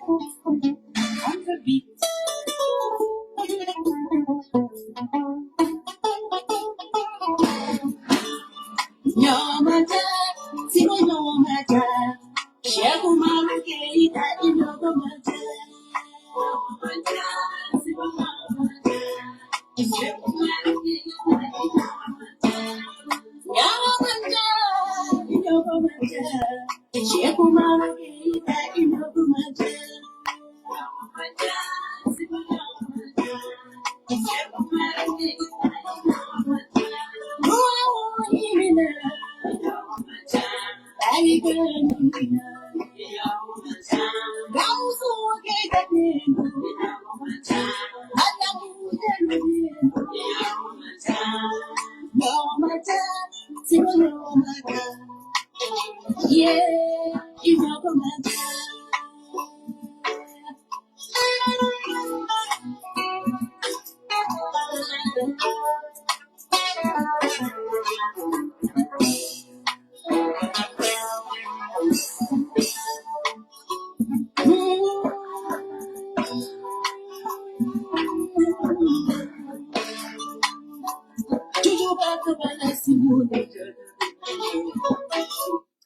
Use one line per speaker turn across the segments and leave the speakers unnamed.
On the beat. Nyamata, sino nyamata. Sheku mama keita inogo mata. Nyamata, sino nyamata. Sheku mama keita inogo mata. Sheku mama keita inogo mata. Nyamata, sino nyamata. Sheku mama keita inogo mata. Yeah, you know my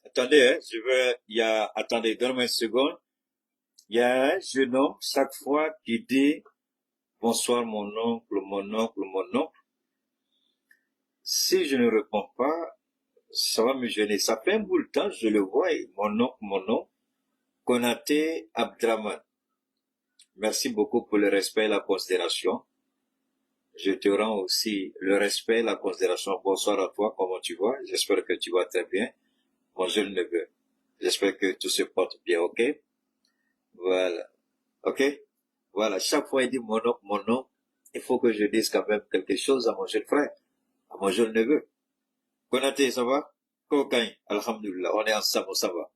Attendez, attendez, donne-moi une seconde. Il y a un jeune homme, chaque fois, qui dit, bonsoir mon oncle, mon oncle, mon oncle. Si je ne réponds pas, ça va me gêner. Ça fait un bout de temps, je le vois, et mon oncle, Konaté Abdraman. Merci beaucoup pour le respect et la considération. Je te rends aussi le respect et la considération. Bonsoir à toi, comment tu vas? J'espère que tu vas très bien. Mon jeune neveu. J'espère que tout se porte bien, ok? Voilà. Ok? Voilà. Chaque fois, il dit mon oncle, il faut que je dise quand même quelque chose à mon jeune frère, à mon jeune neveu. Konaté, ça va? Kokain, alhamdulillah. On est ensemble, ça va.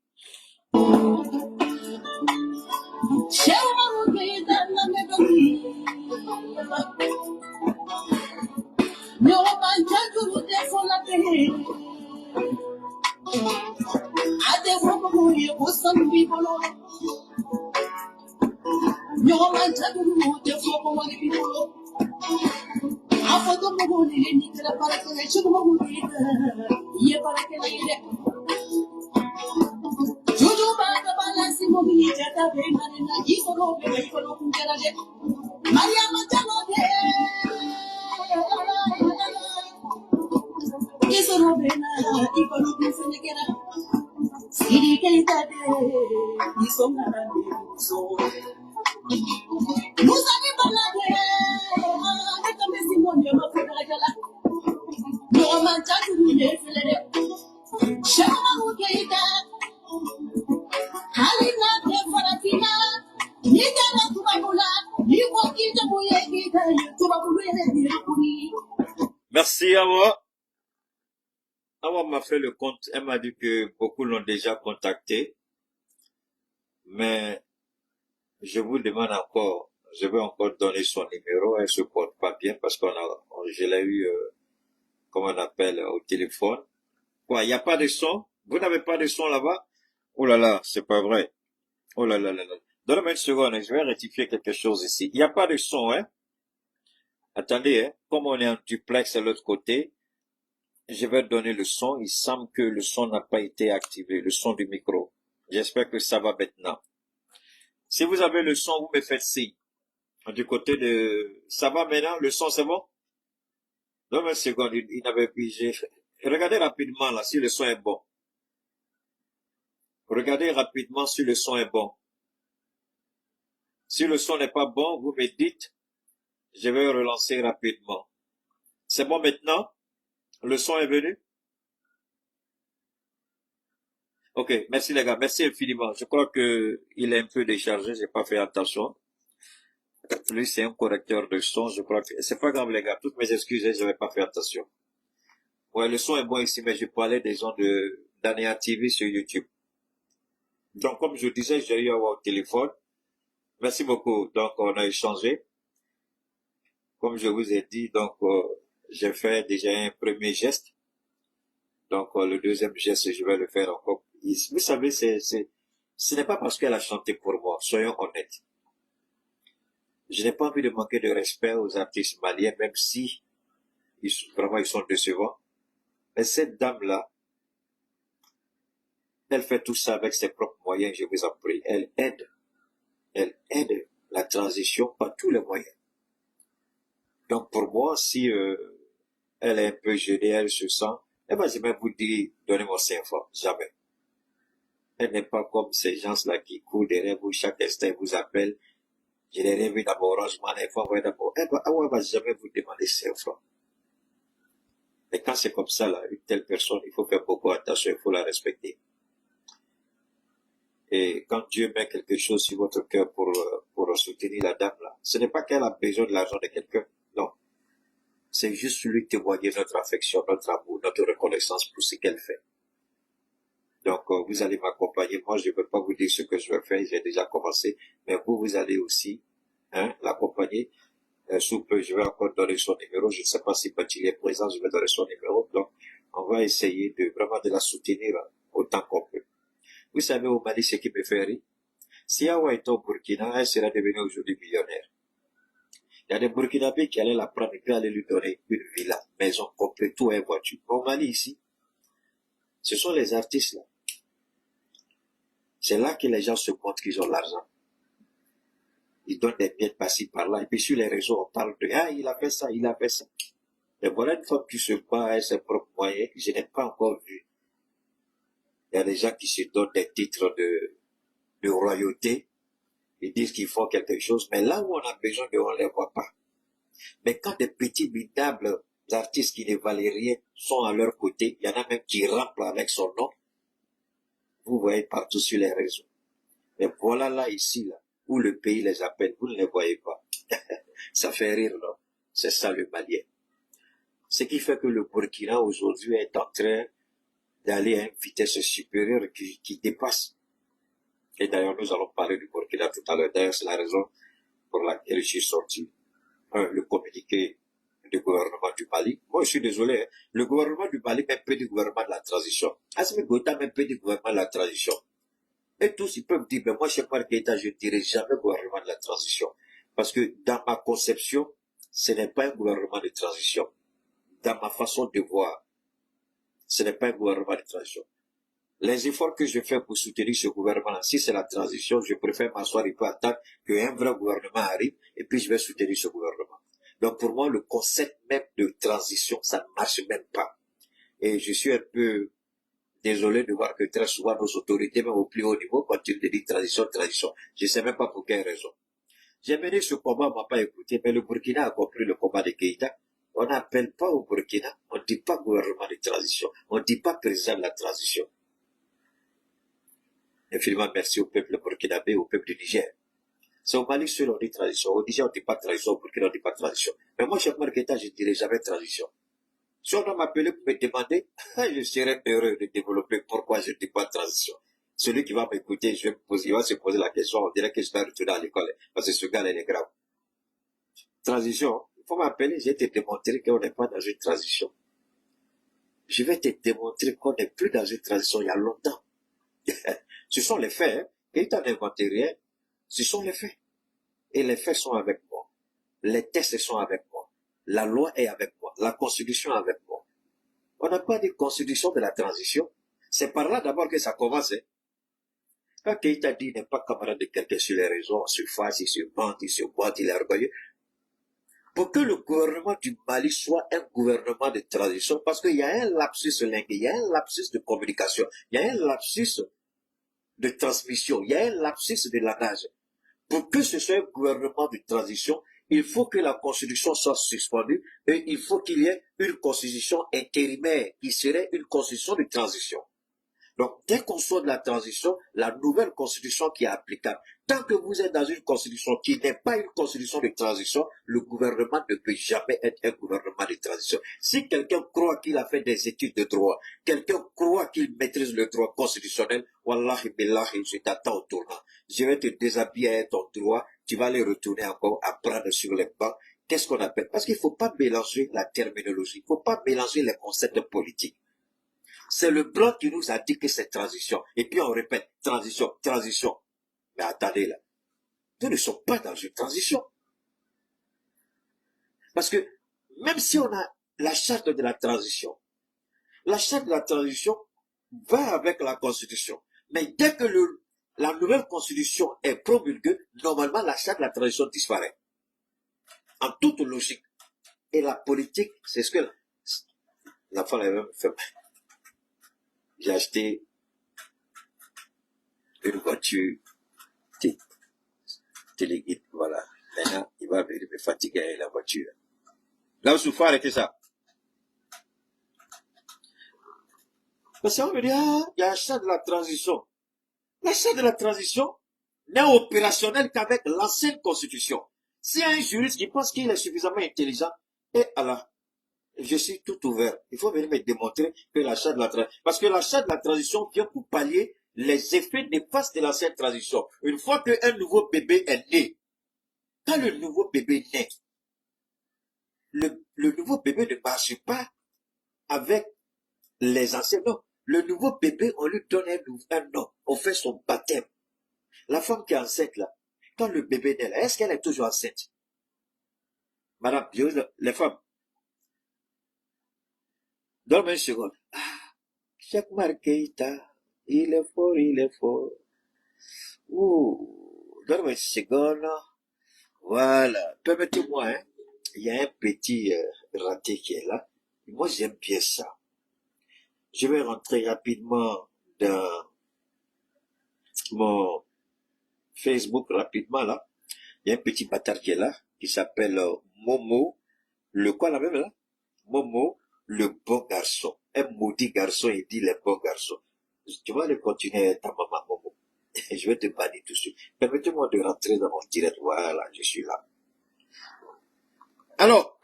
Merci à moi. Awa m'a fait le compte. Elle m'a dit que beaucoup l'ont déjà contacté. Mais je vous demande encore, je vais encore donner son numéro. Elle se porte pas bien parce je l'ai eu, comment on appelle, au téléphone. Quoi, il n'y a pas de son? Vous n'avez pas de son là-bas? Oh là là, c'est pas vrai. Oh là là là là. Donne-moi une seconde, je vais rectifier quelque chose ici. Il n'y a pas de son, hein? Attendez, hein? Comme on est en duplex à l'autre côté, je vais donner le son. Il semble que le son n'a pas été activé, le son du micro. J'espère que ça va maintenant. Si vous avez le son, vous me faites signe. Du côté de... Ça va maintenant? Le son, c'est bon? Donne-moi une seconde, il n'avait plus... Regardez rapidement là, si le son est bon. Regardez rapidement si le son est bon. Si le son n'est pas bon, vous me dites. Je vais relancer rapidement. C'est bon maintenant? Le son est venu? Ok, merci les gars, merci infiniment. Je crois que il est un peu déchargé, j'ai pas fait attention. Lui, c'est un correcteur de son, je crois que... C'est pas grave les gars, toutes mes excuses, je n'avais pas fait attention. Ouais, le son est bon ici, mais je parlais des gens de d'Anea TV sur YouTube. Donc, comme je disais, j'ai eu au téléphone. Merci beaucoup. Donc, on a échangé. Comme je vous ai dit, donc, j'ai fait déjà un premier geste. Donc, le deuxième geste, je vais le faire encore. Vous savez, Ce n'est pas parce qu'elle a chanté pour moi, soyons honnêtes. Je n'ai pas envie de manquer de respect aux artistes maliens, même si vraiment ils sont décevants. Mais cette dame-là, elle fait tout ça avec ses propres moyens, je vous en prie. Elle aide la transition par tous les moyens. Donc pour moi, si elle est un peu gênée, elle se sent, elle va jamais vous dire, donnez-moi 5 fois, jamais. Elle n'est pas comme ces gens-là qui courent derrière vous, chaque instant vous appellent, je l'ai rêvé d'abord, Orange Money, d'abord. Elle va jamais vous demander 5 fois. Et quand c'est comme ça, là, une telle personne, il faut faire beaucoup attention, il faut la respecter. Et quand Dieu met quelque chose sur votre cœur pour soutenir la dame là, ce n'est pas qu'elle a besoin de l'argent de quelqu'un, non. C'est juste lui témoigner notre affection, notre amour, notre reconnaissance pour ce qu'elle fait. Donc, vous allez m'accompagner. Moi, je ne peux pas vous dire ce que je vais faire, j'ai déjà commencé, mais vous allez aussi l'accompagner. Sous peu, je vais encore donner son numéro. Je ne sais pas si il est présent, je vais donner son numéro. Donc, on va essayer vraiment de la soutenir autant qu'on peut. Vous savez, au Mali, ce qui me fait rire, si Awa est au Burkina, elle serait devenue aujourd'hui millionnaire. Il y a des Burkinabés qui allaient la prendre et puis aller lui donner une villa, maison complète, tout et voiture. Au Mali, ici, ce sont les artistes là. C'est là que les gens se montrent qu'ils ont l'argent. Ils donnent des biens par-ci par-là. Et puis sur les réseaux, on parle de « Ah, il a fait ça, il a fait ça ». Et voilà une femme qui se bat à ses propres moyens, que je n'ai pas encore vu. Il y a des gens qui se donnent des titres de royauté. Ils disent qu'ils font quelque chose. Mais là où on a besoin de, on ne les voit pas. Mais quand des petits minables artistes qui ne valent rien sont à leur côté, il y en a même qui rampent avec son nom. Vous voyez partout sur les réseaux. Mais voilà là, ici, là, où le pays les appelle, vous ne les voyez pas. Ça fait rire, non? C'est ça le Malien. Ce qui fait que le Burkina aujourd'hui est en train d'aller à une vitesse supérieure qui dépasse. Et d'ailleurs, nous allons parler du Burkina tout à l'heure. D'ailleurs, c'est la raison pour laquelle je suis sorti le communiqué du gouvernement du Mali. Moi, je suis désolé, hein. Le gouvernement du Mali même peu du gouvernement de la transition. Assimi Goïta même peu du gouvernement de la transition. Et tous, ils peuvent dire, mais moi, chez Marc Keïta, je ne dirai jamais gouvernement de la transition. Parce que dans ma conception, ce n'est pas un gouvernement de transition. Dans ma façon de voir, ce n'est pas un gouvernement de transition. Les efforts que je fais pour soutenir ce gouvernement-là, si c'est la transition, je préfère m'asseoir et pas attendre qu'un vrai gouvernement arrive et puis je vais soutenir ce gouvernement. Donc pour moi, le concept même de transition, ça ne marche même pas. Et je suis un peu désolé de voir que très souvent nos autorités, même au plus haut niveau, continuent de dire transition, transition. Je ne sais même pas pour quelle raison. J'ai mené ce combat, on m'a pas écouté, mais le Burkina a compris le combat de Keïta. On n'appelle pas au Burkina, on ne dit pas gouvernement de transition, on ne dit pas président de la transition. Infiniment merci au peuple burkinabé, au peuple du Niger. C'est au Mali seul on dit transition. Au Niger on ne dit pas transition, au Burkina on ne dit pas transition. Mais moi, Cheikh Marqueta, je ne dirai jamais transition. Si on doit m'appeler pour me demander, je serais heureux de développer pourquoi je ne dis pas transition. Celui qui va m'écouter, il va se poser la question, on dirait que je dois retourner à l'école, parce que ce gars-là, il est grave. Transition, il faut m'appeler, je vais te démontrer qu'on n'est pas dans une transition. Je vais te démontrer qu'on n'est plus dans une transition il y a longtemps. Ce sont les faits, hein. Keïta n'invente rien, ce sont les faits. Et les faits sont avec moi. Les textes sont avec moi. La loi est avec moi. La constitution est avec moi. On n'a pas dit constitution de la transition. C'est par là d'abord que ça commence. Hein. Quand Keïta dit n'est pas camarade de quelqu'un sur les réseaux, on se fasse, il se vante, il se boite, il est orgueilleux. Pour que le gouvernement du Mali soit un gouvernement de transition, parce qu'il y a un lapsus linguistique, il y a un lapsus de communication, il y a un lapsus de transmission, il y a un lapsus de langage. Pour que ce soit un gouvernement de transition, il faut que la constitution soit suspendue et il faut qu'il y ait une constitution intérimaire qui serait une constitution de transition. Donc, dès qu'on sort de la transition, la nouvelle constitution qui est applicable. Tant que vous êtes dans une constitution qui n'est pas une constitution de transition, le gouvernement ne peut jamais être un gouvernement de transition. Si quelqu'un croit qu'il a fait des études de droit, quelqu'un croit qu'il maîtrise le droit constitutionnel, wallahi billahi, je t'attends au tournant. Je vais te déshabiller à ton droit, tu vas aller retourner encore à prendre sur les bancs. Qu'est-ce qu'on appelle? Parce qu'il ne faut pas mélanger la terminologie, il ne faut pas mélanger les concepts politiques. C'est le blanc qui nous a dit que c'est transition. Et puis on répète, transition, transition. Mais attendez là, nous ne sommes pas dans une transition. Parce que même si on a la charte de la transition va avec la Constitution. Mais dès que la nouvelle Constitution est promulguée, normalement la charte de la transition disparaît. En toute logique. Et la politique, c'est ce que la femme avait même fait. J'ai acheté une voiture téléguide, voilà. Maintenant, il va venir me fatiguer avec la voiture. Là où il faut arrêter ça. Parce qu'on me dit, ah, il y a un charte de la transition. La charte de la transition n'est opérationnelle qu'avec l'ancienne constitution. Si un juriste qui pense qu'il est suffisamment intelligent, et alors, je suis tout ouvert. Il faut venir me démontrer que la charte de la transition, parce que la charte de la transition vient pour pallier les effets néfastes de l'ancienne transition. Une fois qu'un nouveau bébé est né, quand le nouveau bébé naît, le nouveau bébé ne marche pas avec les anciens. Non, le nouveau bébé, on lui donne un nom, on fait son baptême. La femme qui est enceinte là, quand le bébé naît là, est-ce qu'elle est toujours enceinte? Madame, les femmes, donne-moi une seconde. Ah, Cheikh Oumar Keïta, il est fort, il est fort. Ouh, donne-moi une seconde. Voilà, permettez-moi, hein. Il y a un petit raté qui est là. Moi, j'aime bien ça. Je vais rentrer rapidement dans mon Facebook rapidement là. Il y a un petit bâtard qui est là, qui s'appelle Momo, le quoi la même là? Momo, le bon garçon. Un maudit garçon, il dit les bons garçons. Tu vas aller continuer ta maman Momo. Je vais te bannir tout de suite. Permettez-moi de rentrer dans mon direct. Voilà, je suis là. Alors,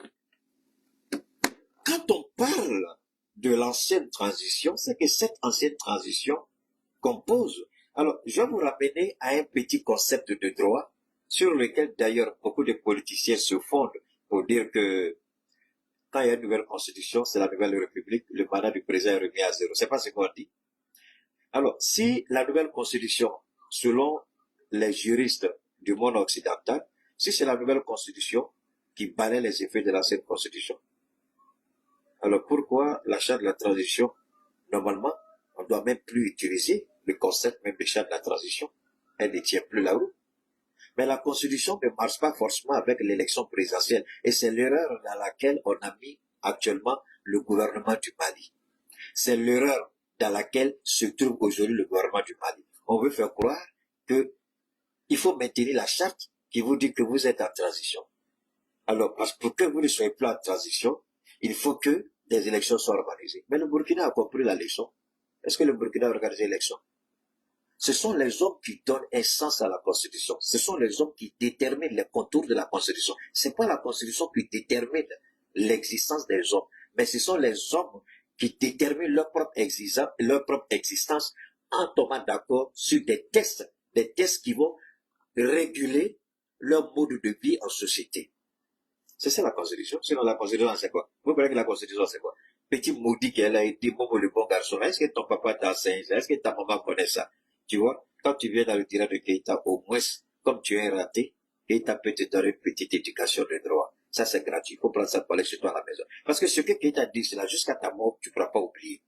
quand on parle de l'ancienne transition, c'est que cette ancienne transition compose. Alors, je vais vous ramener à un petit concept de droit sur lequel d'ailleurs beaucoup de politiciens se fondent pour dire que quand il y a une nouvelle constitution, c'est la nouvelle république, le mandat du président est remis à zéro. C'est pas ce qu'on dit. Alors, si la nouvelle constitution, selon les juristes du monde occidental, si c'est la nouvelle constitution qui balaie les effets de l'ancienne constitution, alors pourquoi la charte de la transition, normalement, on ne doit même plus utiliser le concept même de charte de la transition. Elle ne tient plus la roue. Mais la constitution ne marche pas forcément avec l'élection présidentielle. Et c'est l'erreur dans laquelle on a mis actuellement le gouvernement du Mali. C'est l'erreur dans laquelle se trouve aujourd'hui le gouvernement du Mali. On veut faire croire que il faut maintenir la charte qui vous dit que vous êtes en transition. Alors, parce que pour que vous ne soyez plus en transition, il faut que des élections soient organisées. Mais le Burkina a compris la leçon. Est-ce que le Burkina a organisé l'élection? Ce sont les hommes qui donnent un sens à la Constitution. Ce sont les hommes qui déterminent les contours de la Constitution. C'est pas la Constitution qui détermine l'existence des hommes, mais ce sont les hommes qui déterminent leur propre existence en tombant d'accord sur des tests qui vont réguler leur mode de vie en société. C'est ça la Constitution. Sinon la Constitution, c'est quoi? Vous croyez que la Constitution, c'est quoi? Petit maudit qu'elle a été, Momo le bon garçon. Est-ce que ton papa t'enseigne ça? Est-ce que ta maman connaît ça? Tu vois, quand tu viens dans le direct de Keïta, au moins, comme tu es raté, Keïta peut te donner une petite éducation de droit. Ça, c'est gratuit. Il faut prendre ça pour aller chez toi à la maison. Parce que ce que Keïta dit, c'est là, jusqu'à ta mort, tu ne pourras pas oublier.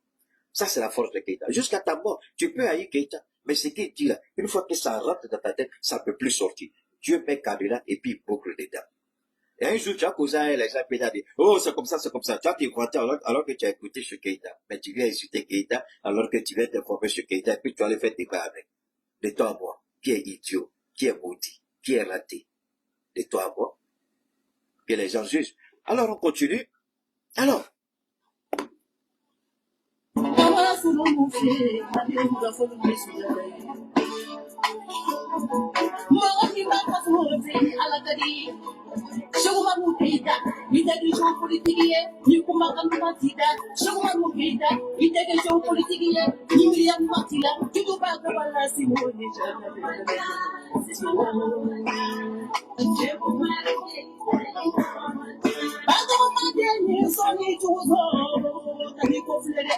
Ça, c'est la force de Keïta. Jusqu'à ta mort, tu peux haïr Keïta. Mais ce qu'il dit là, une fois que ça rentre dans ta tête, ça ne peut plus sortir. Dieu met cadenas et puis il boucle dedans. Et un jour, tu as causé à les gens, et puis dit, oh, c'est comme ça, c'est comme ça. Tu as t'écouté alors que tu as écouté sur Keïta. Mais tu viens insulter Keïta alors que tu viens t'informer sur Keïta et puis tu vas aller faire débat avec. De toi à moi, qui est idiot, qui est maudit, qui est raté. De toi à moi. Que les gens jugent. Alors, on continue. Alors.
Shaguma mukita, integration politikie, nyukuma kanumatida. Shaguma mukita, integration politikie, nyimiya matila. Tutuba kabala simoni jana. Bago madeni soni tuzo, tani koflele.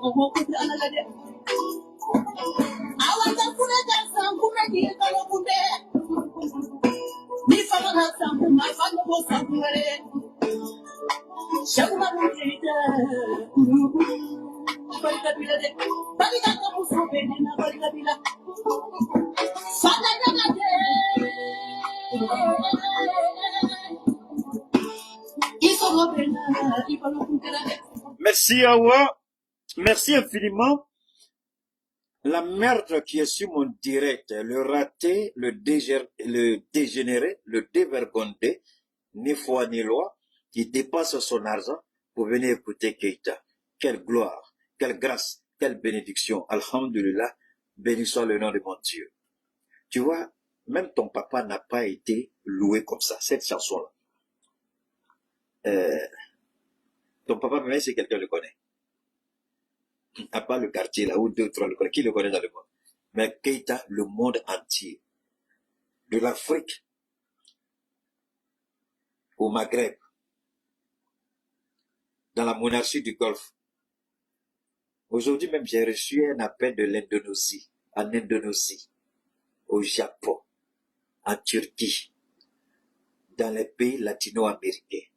Omokuta anagade. Awata kuneta sankuna dieta lokunde. Ni famana sankuma fano bo sankumare. Shakuma mutita. Barika bila de. Barika kamuso bene na barika bila. Fana nagade. Iso gobena. Ipalo kuntera.
Merci Awa. Merci infiniment. La merde qui est sur mon direct, le raté, le dégénéré, le dévergondé, ni foi ni loi, qui dépasse son argent pour venir écouter Keïta. Quelle gloire, quelle grâce, quelle bénédiction. Alhamdulillah, béni soit le nom de mon Dieu. Tu vois, même ton papa n'a pas été loué comme ça, cette chanson-là. Ton papa, même si quelqu'un le connaît. À part le quartier là où deux, trois le connaissent. Qui le connaît dans le monde? Mais Keïta, le monde entier. De l'Afrique au Maghreb, dans la monarchie du Golfe. Aujourd'hui même, j'ai reçu un appel de l'Indonésie, en Indonésie, au Japon, en Turquie, dans les pays latino-américains,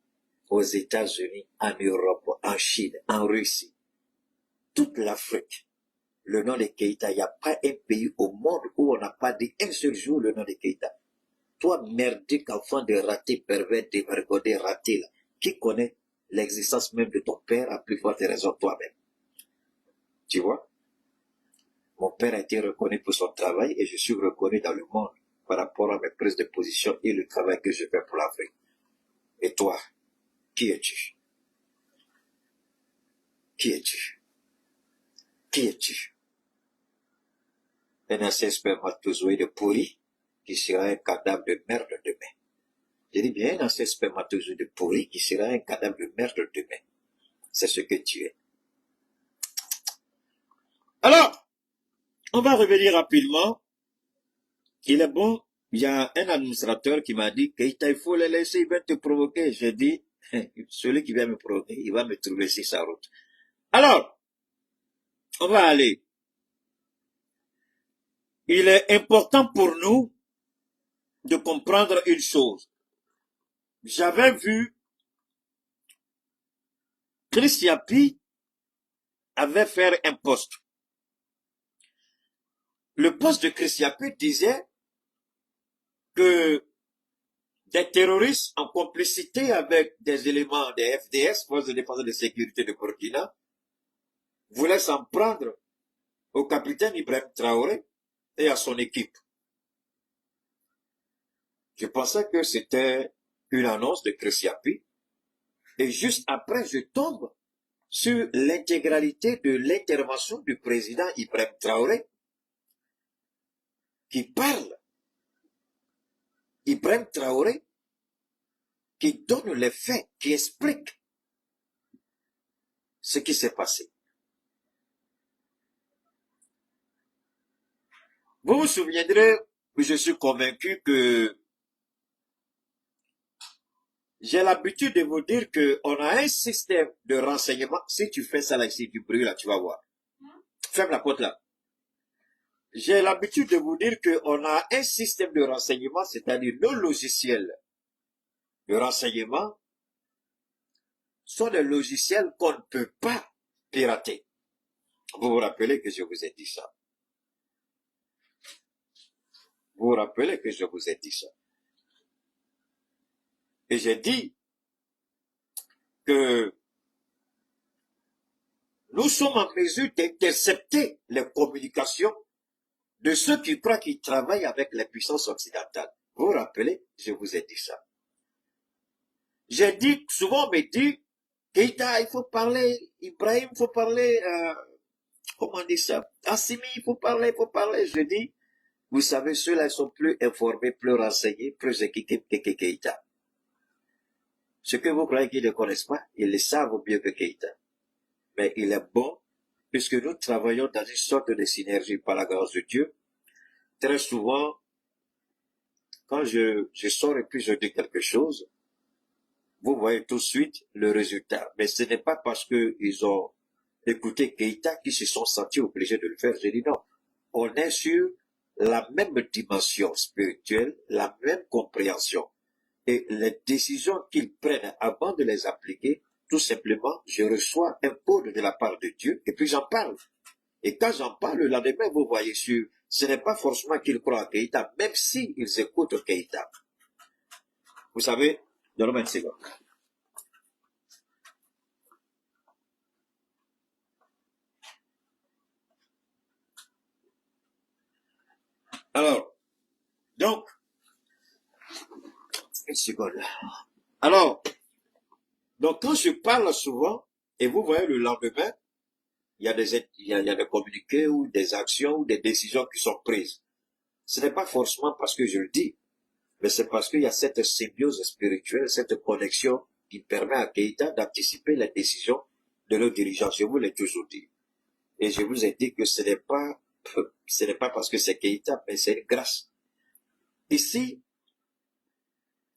aux États-Unis, en Europe, en Chine, en Russie. Toute l'Afrique, le nom de Keïta, il n'y a pas un pays au monde où on n'a pas dit un seul jour le nom de Keïta. Toi, merdique enfant de raté, pervers, dévergondé, raté, là, qui connaît l'existence même de ton père à plus forte raison toi-même. Tu vois? Mon père a été reconnu pour son travail et je suis reconnu dans le monde par rapport à mes prises de position et le travail que je fais pour l'Afrique. Et toi, qui es-tu? Qui es-tu? Qui es-tu? Un ancien spermatozoïde pourri qui sera un cadavre de merde demain. Je dis bien un ancien spermatozoïde pourri qui sera un cadavre de merde demain. C'est ce que tu es. Alors, on va revenir rapidement. Il est bon, il y a un administrateur qui m'a dit Keïta, il faut les laisser, il va te provoquer. J'ai dit, celui qui vient me provoquer, il va me trouver sur sa route. Alors, on va aller. Il est important pour nous de comprendre une chose. J'avais vu Chris Yapi avait fait un post. Le post de Chris Yapi disait que des terroristes en complicité avec des éléments des FDS, Forces de défense et de sécurité de Burkina, voulaient s'en prendre au capitaine Ibrahim Traoré et à son équipe. Je pensais que c'était une annonce de Chris Yapi. Et juste après, je tombe sur l'intégralité de l'intervention du président Ibrahim Traoré qui parle. Ibrahim Traoré qui donne les faits, qui explique ce qui s'est passé. Vous vous souviendrez que je suis convaincu que j'ai l'habitude de vous dire qu'on a un système de renseignement. Si tu fais ça là, ici, du bruit là, tu vas voir. Ferme la porte là. J'ai l'habitude de vous dire qu'on a un système de renseignement, c'est-à-dire nos logiciels de renseignement sont des logiciels qu'on ne peut pas pirater. Vous vous rappelez que je vous ai dit ça. Vous vous rappelez que je vous ai dit ça. Et j'ai dit que nous sommes en mesure d'intercepter les communications de ceux qui croient qu'ils travaillent avec les puissances occidentales. Vous vous rappelez, je vous ai dit ça. J'ai dit, souvent on me dit, Keïta, il faut parler, Ibrahim, il faut parler, comment on dit ça, Assimi, il faut parler. Je dis, vous savez, ceux-là, ils sont plus informés, plus renseignés, plus équipés que Keïta. Ce que vous croyez qu'ils ne connaissent pas, ils le savent mieux que Keïta. Mais il est bon, puisque nous travaillons dans une sorte de synergie par la grâce de Dieu. Très souvent, quand je sors et puis je dis quelque chose, vous voyez tout de suite le résultat. Mais ce n'est pas parce qu'ils ont écouter Keïta qui se sont sentis obligés de le faire. J'ai dit non, on est sur la même dimension spirituelle, la même compréhension. Et les décisions qu'ils prennent avant de les appliquer, tout simplement, je reçois un code de la part de Dieu et puis j'en parle. Et quand j'en parle, le lendemain, vous voyez sur, ce n'est pas forcément qu'ils croient à Keïta, même s'ils écoutent Keïta. Vous savez, donnez-moi une seconde. Alors, donc, une seconde. Alors, donc quand je parle souvent, et vous voyez le lendemain, il y a des communiqués ou des actions ou des décisions qui sont prises. Ce n'est pas forcément parce que je le dis, mais c'est parce qu'il y a cette symbiose spirituelle, cette connexion qui permet à Keïta d'anticiper les décisions de nos dirigeants. Je vous l'ai toujours dit. Et je vous ai dit que ce n'est pas parce que c'est Keïta, mais c'est une grâce. Ici,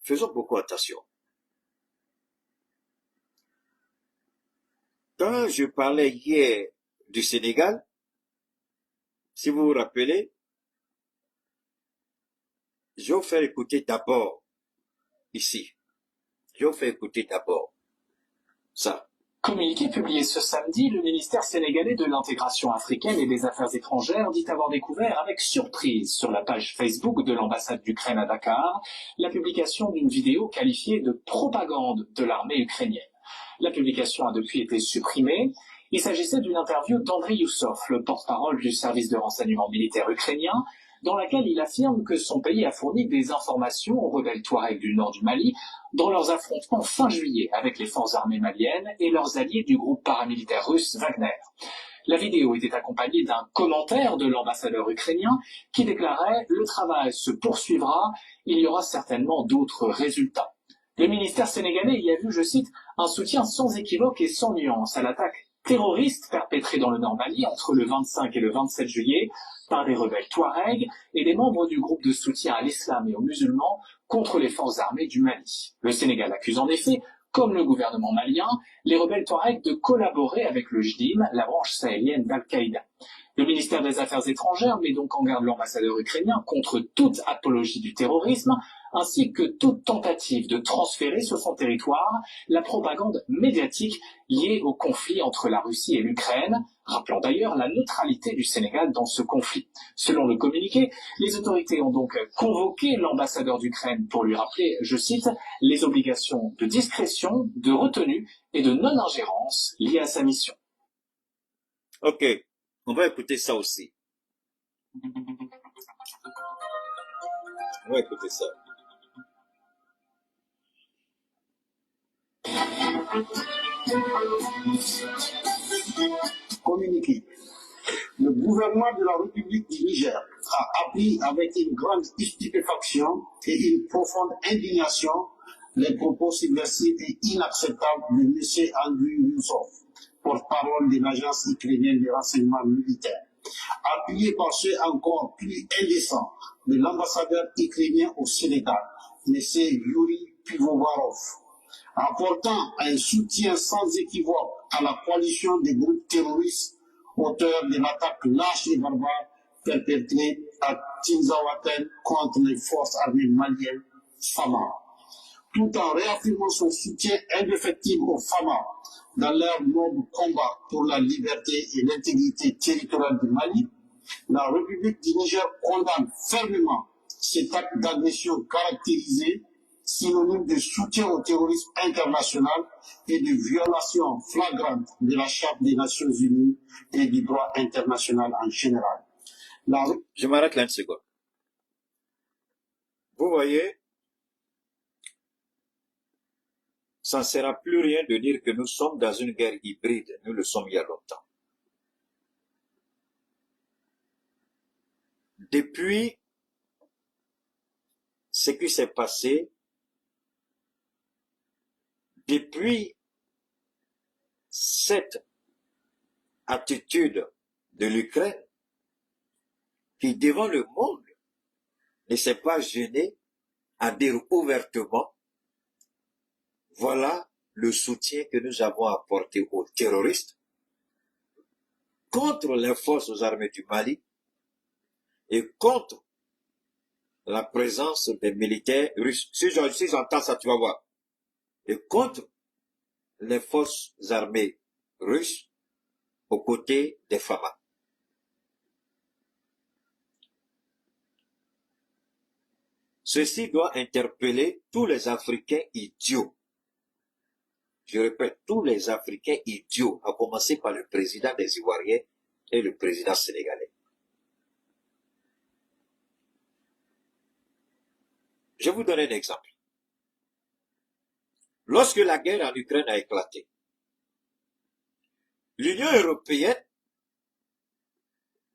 faisons beaucoup attention. Quand je parlais hier du Sénégal, si vous vous rappelez, je vais vous faire écouter d'abord, ici, je vais vous faire écouter d'abord ça.
Communiqué publié ce samedi, le ministère sénégalais de l'intégration africaine et des affaires étrangères dit avoir découvert avec surprise sur la page Facebook de l'ambassade d'Ukraine à Dakar la publication d'une vidéo qualifiée de propagande de l'armée ukrainienne. La publication a depuis été supprimée. Il s'agissait d'une interview d'Andrei Youssov, le porte-parole du service de renseignement militaire ukrainien, dans laquelle il affirme que son pays a fourni des informations aux rebelles Touaregs du nord du Mali dans leurs affrontements fin juillet avec les forces armées maliennes et leurs alliés du groupe paramilitaire russe Wagner. La vidéo était accompagnée d'un commentaire de l'ambassadeur ukrainien qui déclarait « Le travail se poursuivra, il y aura certainement d'autres résultats ». Le ministère sénégalais y a vu, je cite, un soutien sans équivoque et sans nuance à l'attaque terroriste perpétrée dans le Nord Mali entre le 25 et le 27 juillet par des rebelles Touaregs et des membres du groupe de soutien à l'islam et aux musulmans contre les forces armées du Mali. Le Sénégal accuse en effet, comme le gouvernement malien, les rebelles Touaregs de collaborer avec le JDIM, la branche sahélienne d'Al-Qaïda. Le ministère des Affaires étrangères met donc en garde l'ambassadeur ukrainien contre toute apologie du terrorisme, ainsi que toute tentative de transférer sur son territoire la propagande médiatique liée au conflit entre la Russie et l'Ukraine, rappelant d'ailleurs la neutralité du Sénégal dans ce conflit. Selon le communiqué, les autorités ont donc convoqué l'ambassadeur d'Ukraine pour lui rappeler, je cite, les obligations de discrétion, de retenue et de non-ingérence liées à sa mission.
Ok, on va écouter ça aussi. On va écouter ça.
Communiqué. Le gouvernement de la République du Niger a appris avec une grande stupéfaction et une profonde indignation les propos subversifs et inacceptables de M. Andrei Youssov, porte-parole de l'agence ukrainienne de renseignement militaire, appuyé par ceux encore plus indécents de l'ambassadeur ukrainien au Sénégal, M. Yuri Pivovarov, apportant un soutien sans équivoque à la coalition des groupes terroristes auteurs de l'attaque lâche et barbare perpétrée à Tinzaouaten contre les forces armées maliennes FAMA, tout en réaffirmant son soutien indéfectible aux FAMA dans leur noble combat pour la liberté et l'intégrité territoriale du Mali. La République du Niger condamne fermement cet acte d'agression caractérisé, synonyme de soutien au terrorisme international et de violation flagrante de la Charte des Nations Unies et du droit international en général.
Je m'arrête là une seconde. Vous voyez, ça ne sert à plus rien de dire que nous sommes dans une guerre hybride. Nous le sommes il y a longtemps. Depuis ce qui s'est passé, depuis cette attitude de l'Ukraine, qui devant le monde ne s'est pas gêné à dire ouvertement, voilà le soutien que nous avons apporté aux terroristes, contre les forces armées du Mali et contre la présence des militaires russes. Si j'entends ça, tu vas voir. Et contre les forces armées russes aux côtés des FAMA. Ceci doit interpeller tous les Africains idiots. Je répète, tous les Africains idiots, à commencer par le président des Ivoiriens et le président sénégalais. Je vous donne un exemple. Lorsque la guerre en Ukraine a éclaté, l'Union européenne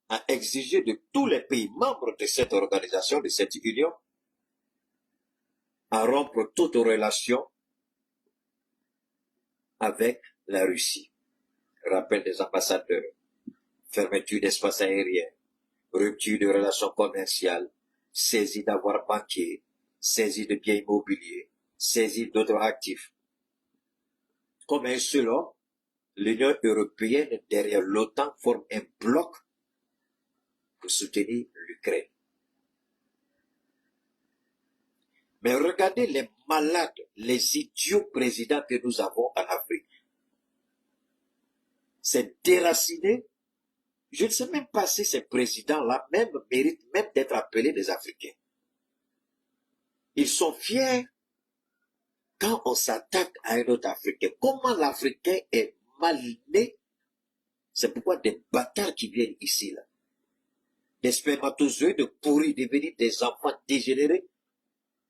a exigé de tous les pays membres de cette organisation, de cette union, à rompre toute relation avec la Russie. Rappel des ambassadeurs, fermeture d'espace aérien, rupture de relations commerciales, saisie d'avoirs banquiers, saisie de biens immobiliers, saisie d'autres actifs. Comme un seul homme, l'Union européenne derrière l'OTAN forme un bloc pour soutenir l'Ukraine. Mais regardez les malades, les idiots présidents que nous avons en Afrique. C'est déraciné. Je ne sais même pas si ces présidents-là même méritent même d'être appelés des Africains. Ils sont fiers quand on s'attaque à un autre Africain. Comment l'Africain est mal né? C'est pourquoi des bâtards qui viennent ici, là, des spermatozoïdes pourris devenir des enfants dégénérés,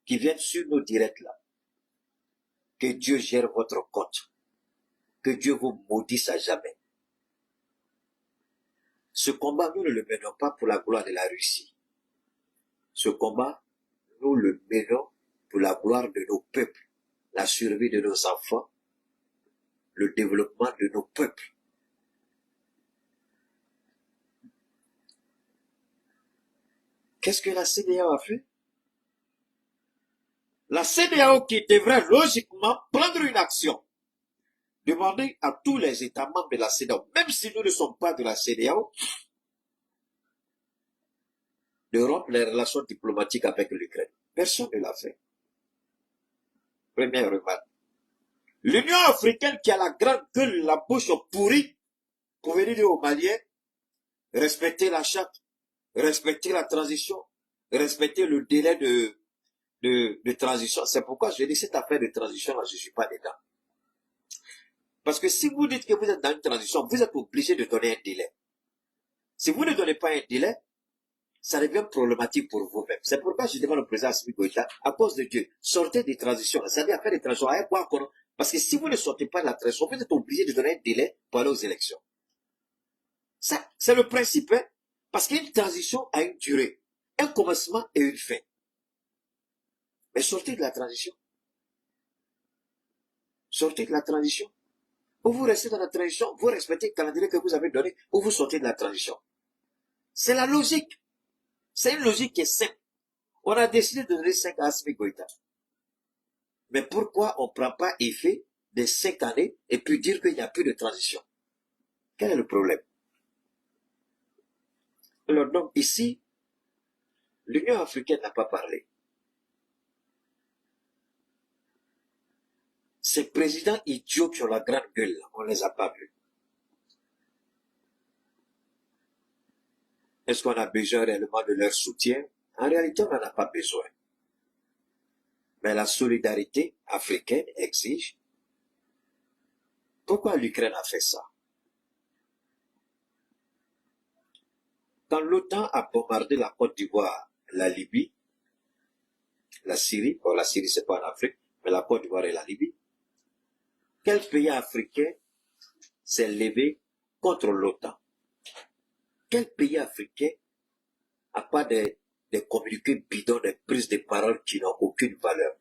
qui viennent sur nos directs là. Que Dieu gère votre compte. Que Dieu vous maudisse à jamais. Ce combat, nous ne le menons pas pour la gloire de la Russie. Ce combat, nous le menons pour la gloire de nos peuples, la survie de nos enfants, le développement de nos peuples. Qu'est-ce que la CEDEAO a fait? La CEDEAO qui devrait logiquement prendre une action, demander à tous les États membres de la CEDEAO, même si nous ne sommes pas de la CEDEAO, de rompre les relations diplomatiques avec l'Ukraine. Personne ne l'a fait. Première remarque. L'Union africaine qui a la grande gueule, la bouche pourrie, pour venir dire aux Maliens, respecter la charte, respecter la transition, respecter le délai de transition. C'est pourquoi je dis cette affaire de transition, là, je ne suis pas dedans. Parce que si vous dites que vous êtes dans une transition, vous êtes obligé de donner un délai. Si vous ne donnez pas un délai, ça devient problématique pour vous-même. C'est pourquoi je demande au président Assimi Goïta, à cause de Dieu, sortez des transitions. C'est-à-dire faire des transitions. Parce que si vous ne sortez pas de la transition, vous êtes obligé de donner un délai pour aller aux élections. Ça, c'est le principe, hein? Parce qu'une transition a une durée, un commencement et une fin. Mais sortez de la transition. Sortez de la transition. Ou vous restez dans la transition, vous respectez le calendrier que vous avez donné, ou vous sortez de la transition. C'est la logique. C'est une logique qui est simple. On a décidé de donner 5 à Assimi Goïta. Mais pourquoi on ne prend pas effet des 5 années et puis dire qu'il n'y a plus de transition? Quel est le problème? Alors donc ici, l'Union africaine n'a pas parlé. Ces présidents idiots qui ont la grande gueule, on ne les a pas vus. Est-ce qu'on a besoin réellement de leur soutien? En réalité, on n'en a pas besoin. Mais la solidarité africaine exige. Pourquoi l'Ukraine a fait ça? Quand l'OTAN a bombardé la Côte d'Ivoire, la Libye, la Syrie, bon la Syrie c'est pas en Afrique, mais la Côte d'Ivoire et la Libye, quel pays africain s'est levé contre l'OTAN? Quel pays africain, à part des communiqués bidons, des prises de parole qui n'ont aucune valeur,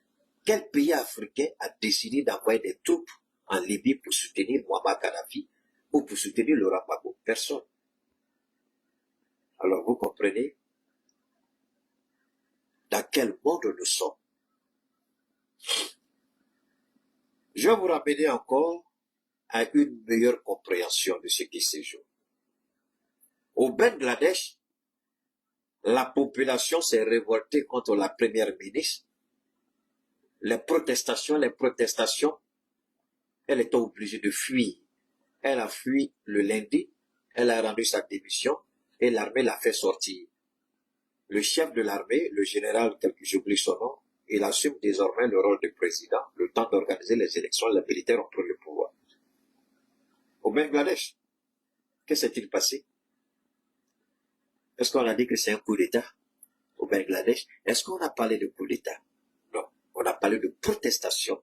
quel pays africain a décidé d'envoyer des troupes en Libye pour soutenir Muammar Kadhafi ou pour soutenir Laurent Gbagbo? Personne. Alors vous comprenez dans quel monde nous sommes. Je vais vous ramener encore à une meilleure compréhension de ce qui se joue. Au Bangladesh, la population s'est révoltée contre la première ministre. Les protestations, elle était obligée de fuir. Elle a fui le lundi, elle a rendu sa démission et l'armée l'a fait sortir. Le chef de l'armée, le général, j'oublie son nom, il assume désormais le rôle de président. Le temps d'organiser les élections, les militaires ont pris le pouvoir. Au Bangladesh, que s'est-il passé? Est-ce qu'on a dit que c'est un coup d'État au Bangladesh? Est-ce qu'on a parlé de coup d'État? Non, on a parlé de protestation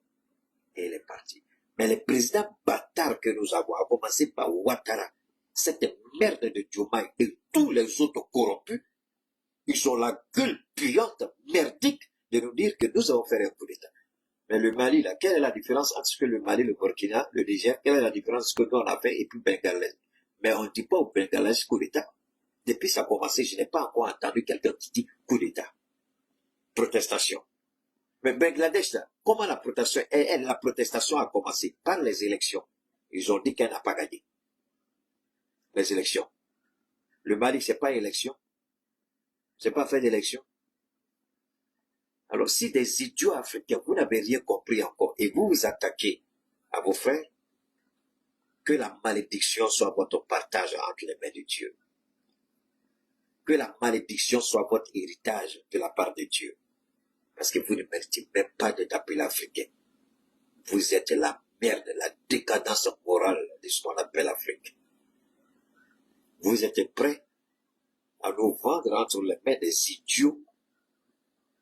et il est parti. Mais les présidents bâtards que nous avons, à commencer par Ouattara, cette merde de Diomaye et tous les autres corrompus, ils ont la gueule puante, merdique, de nous dire que nous avons fait un coup d'État. Mais le Mali, là, quelle est la différence entre ce que le Mali, le Burkina, le Niger, quelle est la différence entre ce que nous on a fait et puis Bangladesh? Mais on ne dit pas au Bangladesh coup d'État. Depuis ça a commencé, je n'ai pas encore entendu quelqu'un qui dit coup d'État. Protestation. Mais Bangladesh, là, comment la protestation a commencé? Par les élections. Ils ont dit qu'elle n'a pas gagné. Les élections. Le Mali, c'est pas élection. C'est pas fait d'élection. Alors, si des idiots africains, vous n'avez rien compris encore, et vous vous attaquez à vos frères, que la malédiction soit votre partage entre les mains de Dieu. Que la malédiction soit votre héritage de la part de Dieu. Parce que vous ne méritez même pas de d'appeler africain. Vous êtes la merde, la décadence morale de ce qu'on appelle l'Afrique. Vous êtes prêts à nous vendre entre les mains des idiots.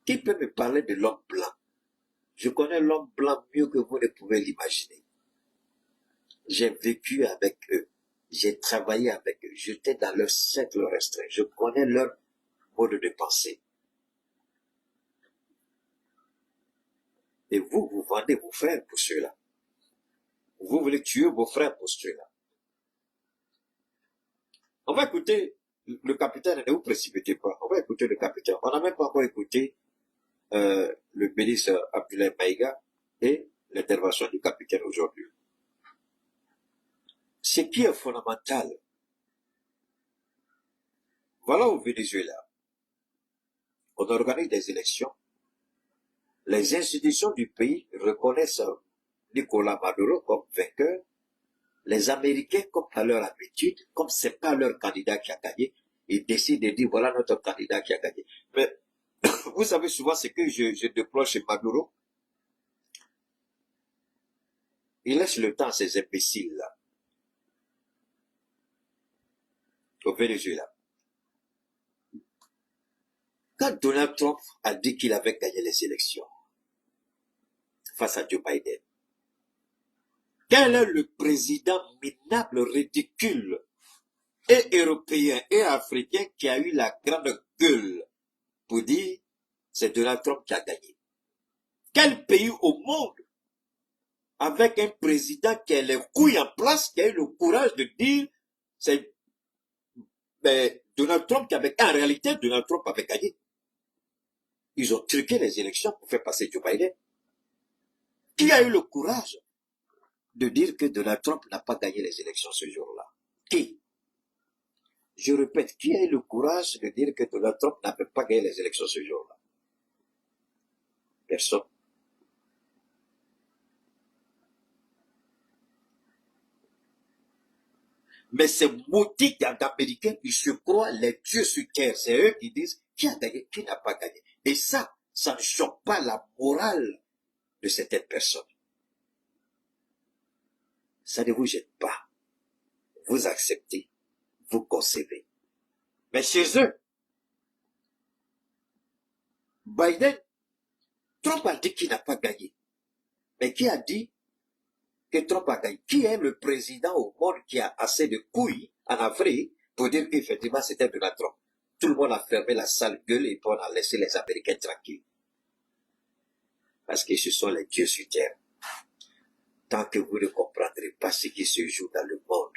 Qui peut me parler de l'homme blanc? Je connais l'homme blanc mieux que vous ne pouvez l'imaginer. J'ai vécu avec eux. J'ai travaillé avec eux. J'étais dans leur cercle restreint. Je connais leur mode de pensée. Et vous, vous vendez vos frères pour ceux-là. Vous voulez tuer vos frères pour ceux-là. On va écouter le capitaine, ne vous précipitez pas. On va écouter le capitaine. On n'a même pas encore écouté le ministre Abdoulaye Maïga et l'intervention du capitaine aujourd'hui. Ce qui est fondamental, voilà au Venezuela, on organise des élections, les institutions du pays reconnaissent Nicolas Maduro comme vainqueur, les Américains, comme à leur habitude, comme c'est pas leur candidat qui a gagné, ils décident de dire voilà notre candidat qui a gagné. Mais vous savez souvent ce que je déplore chez Maduro. Il laisse le temps à ces imbéciles-là. Au Venezuela. Quand Donald Trump a dit qu'il avait gagné les élections face à Joe Biden, quel est le président minable, ridicule, et européen et africain qui a eu la grande gueule pour dire c'est Donald Trump qui a gagné? Quel pays au monde avec un président qui a les couilles en place, qui a eu le courage de dire c'est Donald Trump qui avait... En réalité, Donald Trump avait gagné. Ils ont truqué les élections pour faire passer Joe Biden. Qui a eu le courage de dire que Donald Trump n'a pas gagné les élections ce jour-là? Qui? Je répète, qui a eu le courage de dire que Donald Trump n'avait pas gagné les élections ce jour-là? Personne. Mais ces maudits d'Américains, ils se croient les dieux sur terre. C'est eux qui disent qui a gagné, qui n'a pas gagné. Et ça ne choque pas la morale de certaines personnes. Ça ne vous jette pas. Vous acceptez, vous concevez. Mais chez eux, Biden, Trump a dit qu'il n'a pas gagné. Mais qui a dit que Trump a gagné? Qui est le président au monde qui a assez de couilles en Afrique pour dire qu'effectivement c'était Donald Trump? Tout le monde a fermé la sale gueule et puis on a laissé les Américains tranquilles. Parce que ce sont les dieux sur terre. Tant que vous ne comprendrez pas ce qui se joue dans le monde,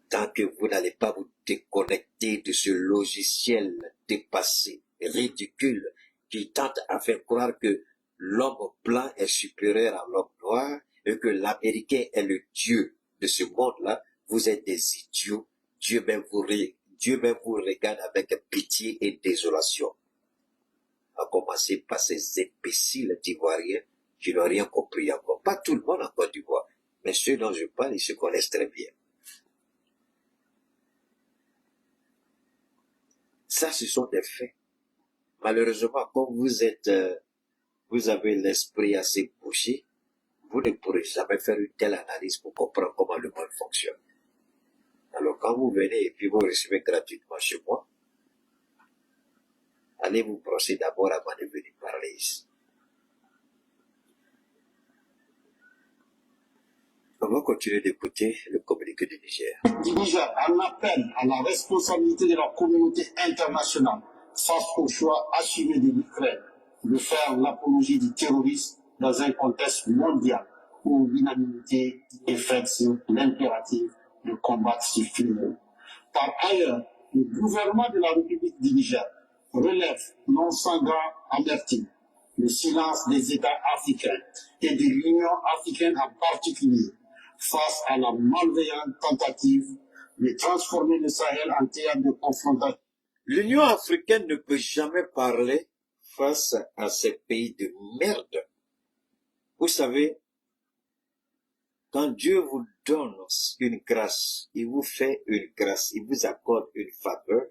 tant que vous n'allez pas vous déconnecter de ce logiciel dépassé, ridicule, qui tente à faire croire que l'homme blanc est supérieur à l'homme noir et que l'Américain est le dieu de ce monde-là, vous êtes des idiots Dieu même vous regarde avec pitié et désolation. À commencer par ces imbéciles d'Ivoiriens qui n'ont rien compris encore. Pas tout le monde en Côte d'Ivoire, mais ceux dont je parle, ils se connaissent très bien. Ça, ce sont des faits. Malheureusement, comme vous avez l'esprit assez bouché, vous ne pourrez jamais faire une telle analyse pour comprendre comment le monde fonctionne. Alors, quand vous venez et puis vous recevez gratuitement chez moi, allez vous brosser d'abord avant de venir parler ici. On va continuer d'écouter le communiqué du Niger.
Du Niger en appel à la responsabilité de la communauté internationale face au choix assumé de l'Ukraine de faire l'apologie du terrorisme dans un contexte mondial où l'unanimité est faite sur l'impératif de combattre ces fléaux. Par ailleurs, le gouvernement de la République du Niger relève non sans grand amertume le silence des États africains et de l'Union africaine en particulier face à la malveillante tentative de transformer le Sahel en théâtre de confrontation.
L'Union africaine ne peut jamais parler face à ces pays de merde. Vous savez, quand Dieu vous donne une grâce, il vous fait une grâce, il vous accorde une faveur,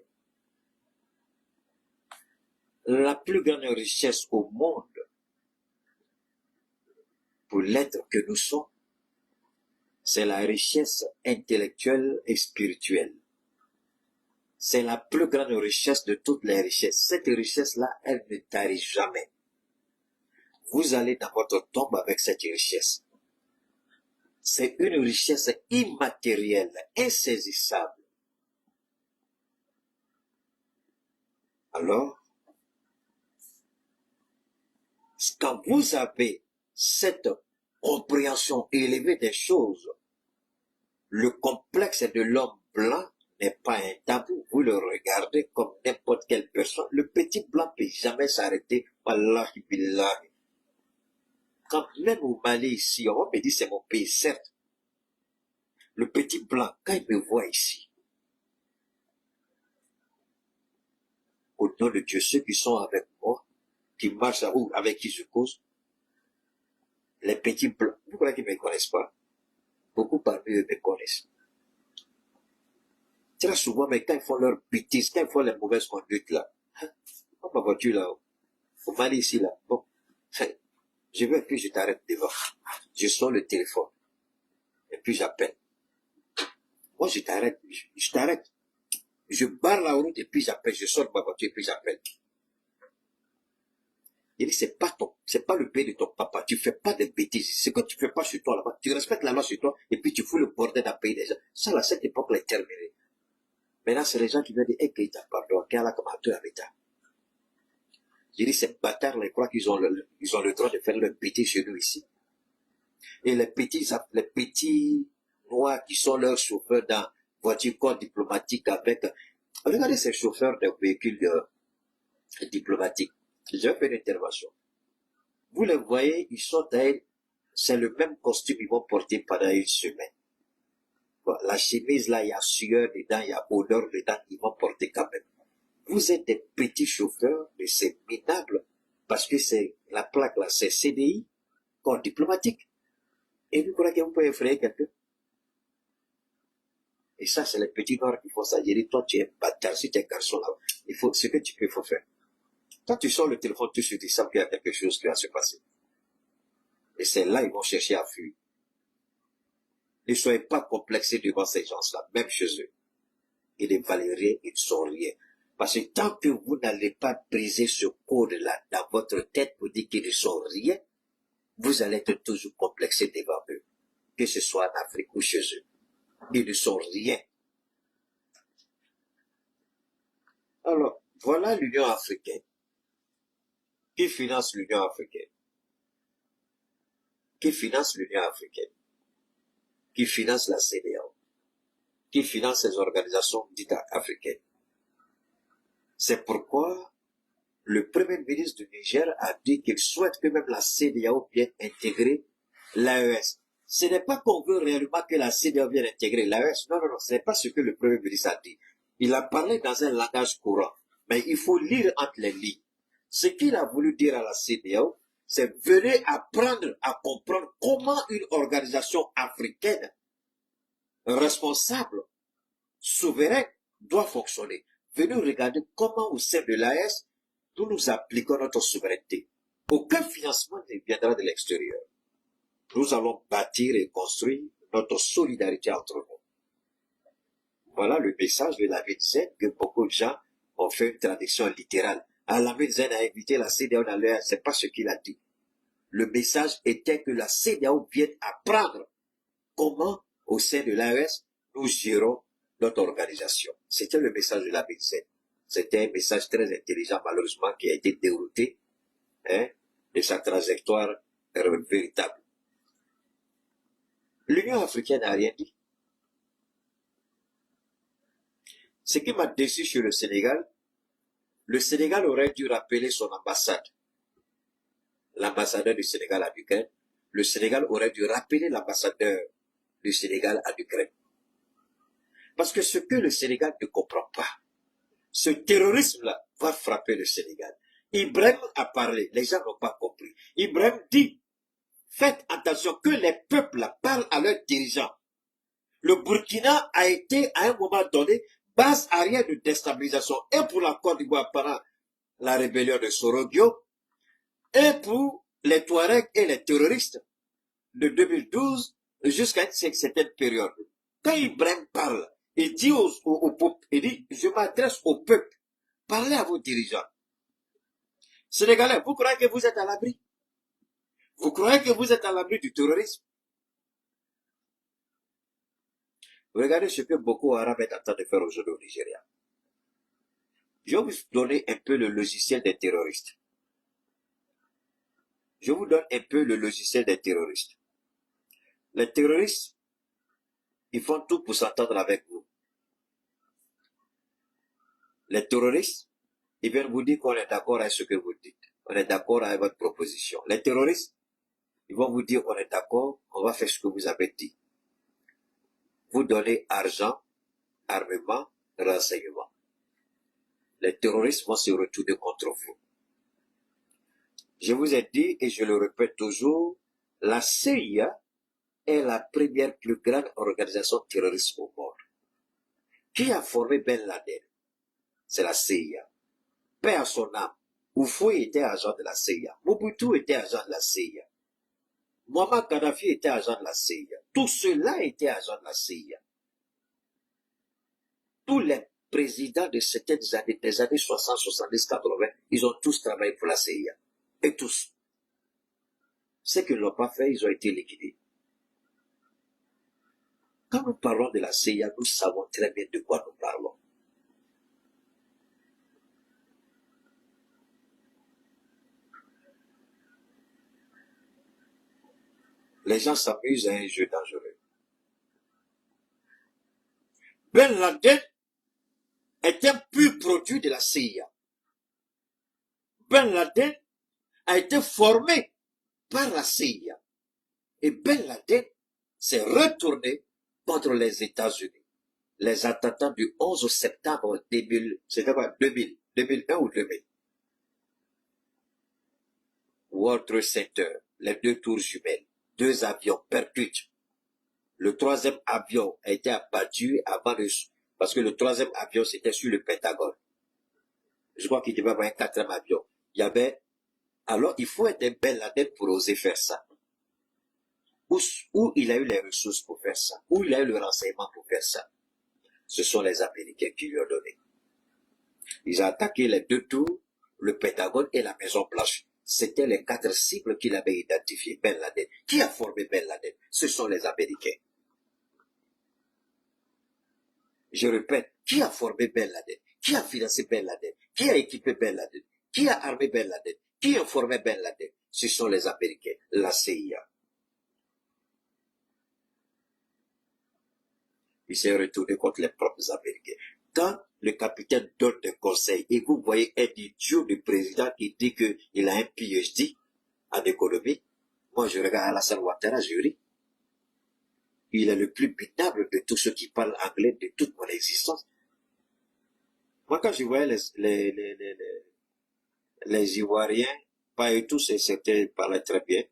la plus grande richesse au monde pour l'être que nous sommes, c'est la richesse intellectuelle et spirituelle. C'est la plus grande richesse de toutes les richesses. Cette richesse-là, elle ne tarit jamais. Vous allez dans votre tombe avec cette richesse. C'est une richesse immatérielle, insaisissable. Alors, quand vous avez cette compréhension élevée des choses, le complexe de l'homme blanc n'est pas un tabou. Vous le regardez comme n'importe quelle personne. Le petit blanc ne peut jamais s'arrêter. Wallahi billahi. Quand même au Mali ici, on me dit c'est mon pays, certes. Le petit blanc, quand il me voit ici, au nom de Dieu, ceux qui sont avec moi, qui marchent ou avec qui je cause, les petits blancs, vous croyez qu'ils ne me connaissent pas? Beaucoup parmi eux me connaissent. Très souvent, mais quand ils font leur bêtises, quand ils font les mauvaises conduites là, hein, ma voiture là, au Mali ici là, bon, je vais puis je t'arrête devant. Je sors le téléphone. Et puis j'appelle. Moi je t'arrête, je t'arrête. Je barre la route et puis j'appelle, je sors de ma voiture et puis j'appelle. Il dit, c'est pas le pays de ton papa, tu fais pas de bêtises. C'est que tu fais pas sur toi là-bas. Tu respectes la loi sur toi et puis tu fous le bordel d'un pays des gens. Ça là, cette époque-là est terminée. Maintenant, c'est les gens qui viennent dire, Keita, pardon, Kala comme acteur à l'État. J'ai dit, ces bâtards-là, ils croient qu'ils ont le droit de faire leur bêtises chez nous ici. Et les petits noirs qui sont leurs chauffeurs dans voiture corps diplomatique avec, regardez ces chauffeurs de véhicules diplomatiques. Je vais faire une intervention. Vous les voyez, ils sont d'ailleurs, c'est le même costume qu'ils vont porter pendant une semaine. Bon, la chemise là, il y a sueur dedans, il y a odeur dedans, ils vont porter quand même. Vous êtes des petits chauffeurs de ces minables, parce que c'est, la plaque là, c'est CDI, corps diplomatique. Et vous croyez que vous pouvez effrayer quelqu'un? Et ça, c'est les petits noirs qui font ça. Je dis, toi, tu es bâtard, si tu es garçon là, il faut, ce que tu peux, il faut faire. Quand tu sors le téléphone, tout de suite, ils savent qu'il y a quelque chose qui va se passer. Et c'est là, ils vont chercher à fuir. Ne soyez pas complexés devant ces gens-là, même chez eux. Ils ne valent rien, ils ne sont rien. Parce que tant que vous n'allez pas briser ce code-là dans votre tête pour dire qu'ils ne sont rien, vous allez être toujours complexés devant eux. Que ce soit en Afrique ou chez eux. Ils ne sont rien. Alors, voilà l'Union africaine. Qui finance l'Union africaine? Qui finance l'Union africaine? Qui finance la CEDEAO? Qui finance ces organisations dites africaines? C'est pourquoi le premier ministre du Niger a dit qu'il souhaite que même la CEDEAO vienne intégrer l'AES. Ce n'est pas qu'on veut réellement que la CEDEAO vienne intégrer l'AES. Non, non, non, ce n'est pas ce que le Premier ministre a dit. Il a parlé dans un langage courant. Mais il faut lire entre les lignes. Ce qu'il a voulu dire à la CEDEAO, c'est venez apprendre à comprendre comment une organisation africaine responsable, souveraine, doit fonctionner. Venez regarder comment au sein de l'AES, nous appliquons notre souveraineté. Aucun financement ne viendra de l'extérieur. Nous allons bâtir et construire notre solidarité entre nous. Voilà le message de Lamine Zen que beaucoup de gens ont fait une traduction littérale. Lamine Zen a invité la CEDEAO dans l'AES, c'est pas ce qu'il a dit. Le message était que la CEDEAO vienne apprendre comment, au sein de l'AES, nous gérons notre organisation. C'était le message de Lamine Zen. C'était un message très intelligent, malheureusement, qui a été dérouté de sa trajectoire véritable. L'Union africaine n'a rien dit. Ce qui m'a déçu sur le Sénégal aurait dû rappeler son ambassade. L'ambassadeur du Sénégal à l'Ukraine. Le Sénégal aurait dû rappeler l'ambassadeur du Sénégal à l'Ukraine. Parce que ce que le Sénégal ne comprend pas, ce terrorisme-là va frapper le Sénégal. Ibrahim a parlé, les gens n'ont pas compris. Ibrahim dit, faites attention que les peuples parlent à leurs dirigeants. Le Burkina a été, à un moment donné, base arrière de déstabilisation, et pour la Côte d'Ivoire pendant la rébellion de Sorogio, et pour les Touaregs et les terroristes de 2012 jusqu'à une certaine période. Quand Ibrahim parle, il dit au peuple, il dit, je m'adresse au peuple, parlez à vos dirigeants. Sénégalais, vous croyez que vous êtes à l'abri? Vous croyez que vous êtes à l'abri du terrorisme? Regardez ce que Boko Haram est en train de faire aujourd'hui au Nigeria. Je vais vous donner un peu le logiciel des terroristes. Je vous donne un peu le logiciel des terroristes. Les terroristes, ils font tout pour s'entendre avec vous. Les terroristes, ils viennent vous dire qu'on est d'accord avec ce que vous dites. On est d'accord avec votre proposition. Les terroristes, ils vont vous dire qu'on est d'accord, on va faire ce que vous avez dit. Vous donnez argent, armement, renseignement. Les terroristes vont se retourner contre vous. Je vous ai dit, et je le répète toujours, la CIA est la première plus grande organisation terroriste au monde. Qui a formé Ben Laden? C'est la CIA. Paix à son âme. Houphouët était agent de la CIA. Mobutu était agent de la CIA. Muammar Kadhafi était agent de la CIA. Tout cela était agent de la CIA. Tous les présidents de certaines années, des années 60, 70, 80, ils ont tous travaillé pour la CIA. Et tous. Ceux qui ne l'ont pas fait, ils ont été liquidés. Quand nous parlons de la CIA, nous savons très bien de quoi nous parlons. Les gens s'amusent à un jeu dangereux. Ben Laden est un pur produit de la CIA. Ben Laden a été formé par la CIA. Et Ben Laden s'est retourné contre les États-Unis. Les attentats du 11 septembre 2000, c'était quoi, 2001 ou 2000. World Trade Center, les deux tours jumelles, 2 avions perdus. Le 3e avion a été abattu avant parce que le 3e avion c'était sur le Pentagone. Je crois qu'il devait y avoir un 4e avion. Il y avait, alors il faut être un Ben Laden pour oser faire ça. Où il a eu les ressources pour faire ça, où il a eu le renseignement pour faire ça. Ce sont les Américains qui lui ont donné. Ils ont attaqué les 2 tours, le Pentagone et la Maison Blanche. C'était les 4 cibles qu'il avait identifiées. Ben Laden. Qui a formé Ben Laden? Ce sont les Américains. Je répète, qui a formé Ben Laden? Qui a financé Ben Laden? Qui a équipé Ben Laden? Qui a armé Ben Laden? Qui a formé Ben Laden? Ce sont les Américains, la CIA. Il s'est retourné contre les propres Américains. Quand le capitaine donne des conseils et vous voyez un idiot du président qui dit qu'il a un PhD en économie, moi je regarde Alassane Ouattara, je ris. il est le plus minable de tous ceux qui parlent anglais de toute mon existence. Moi, quand je voyais les Ivoiriens, pas eux tous, et certains parlaient très bien,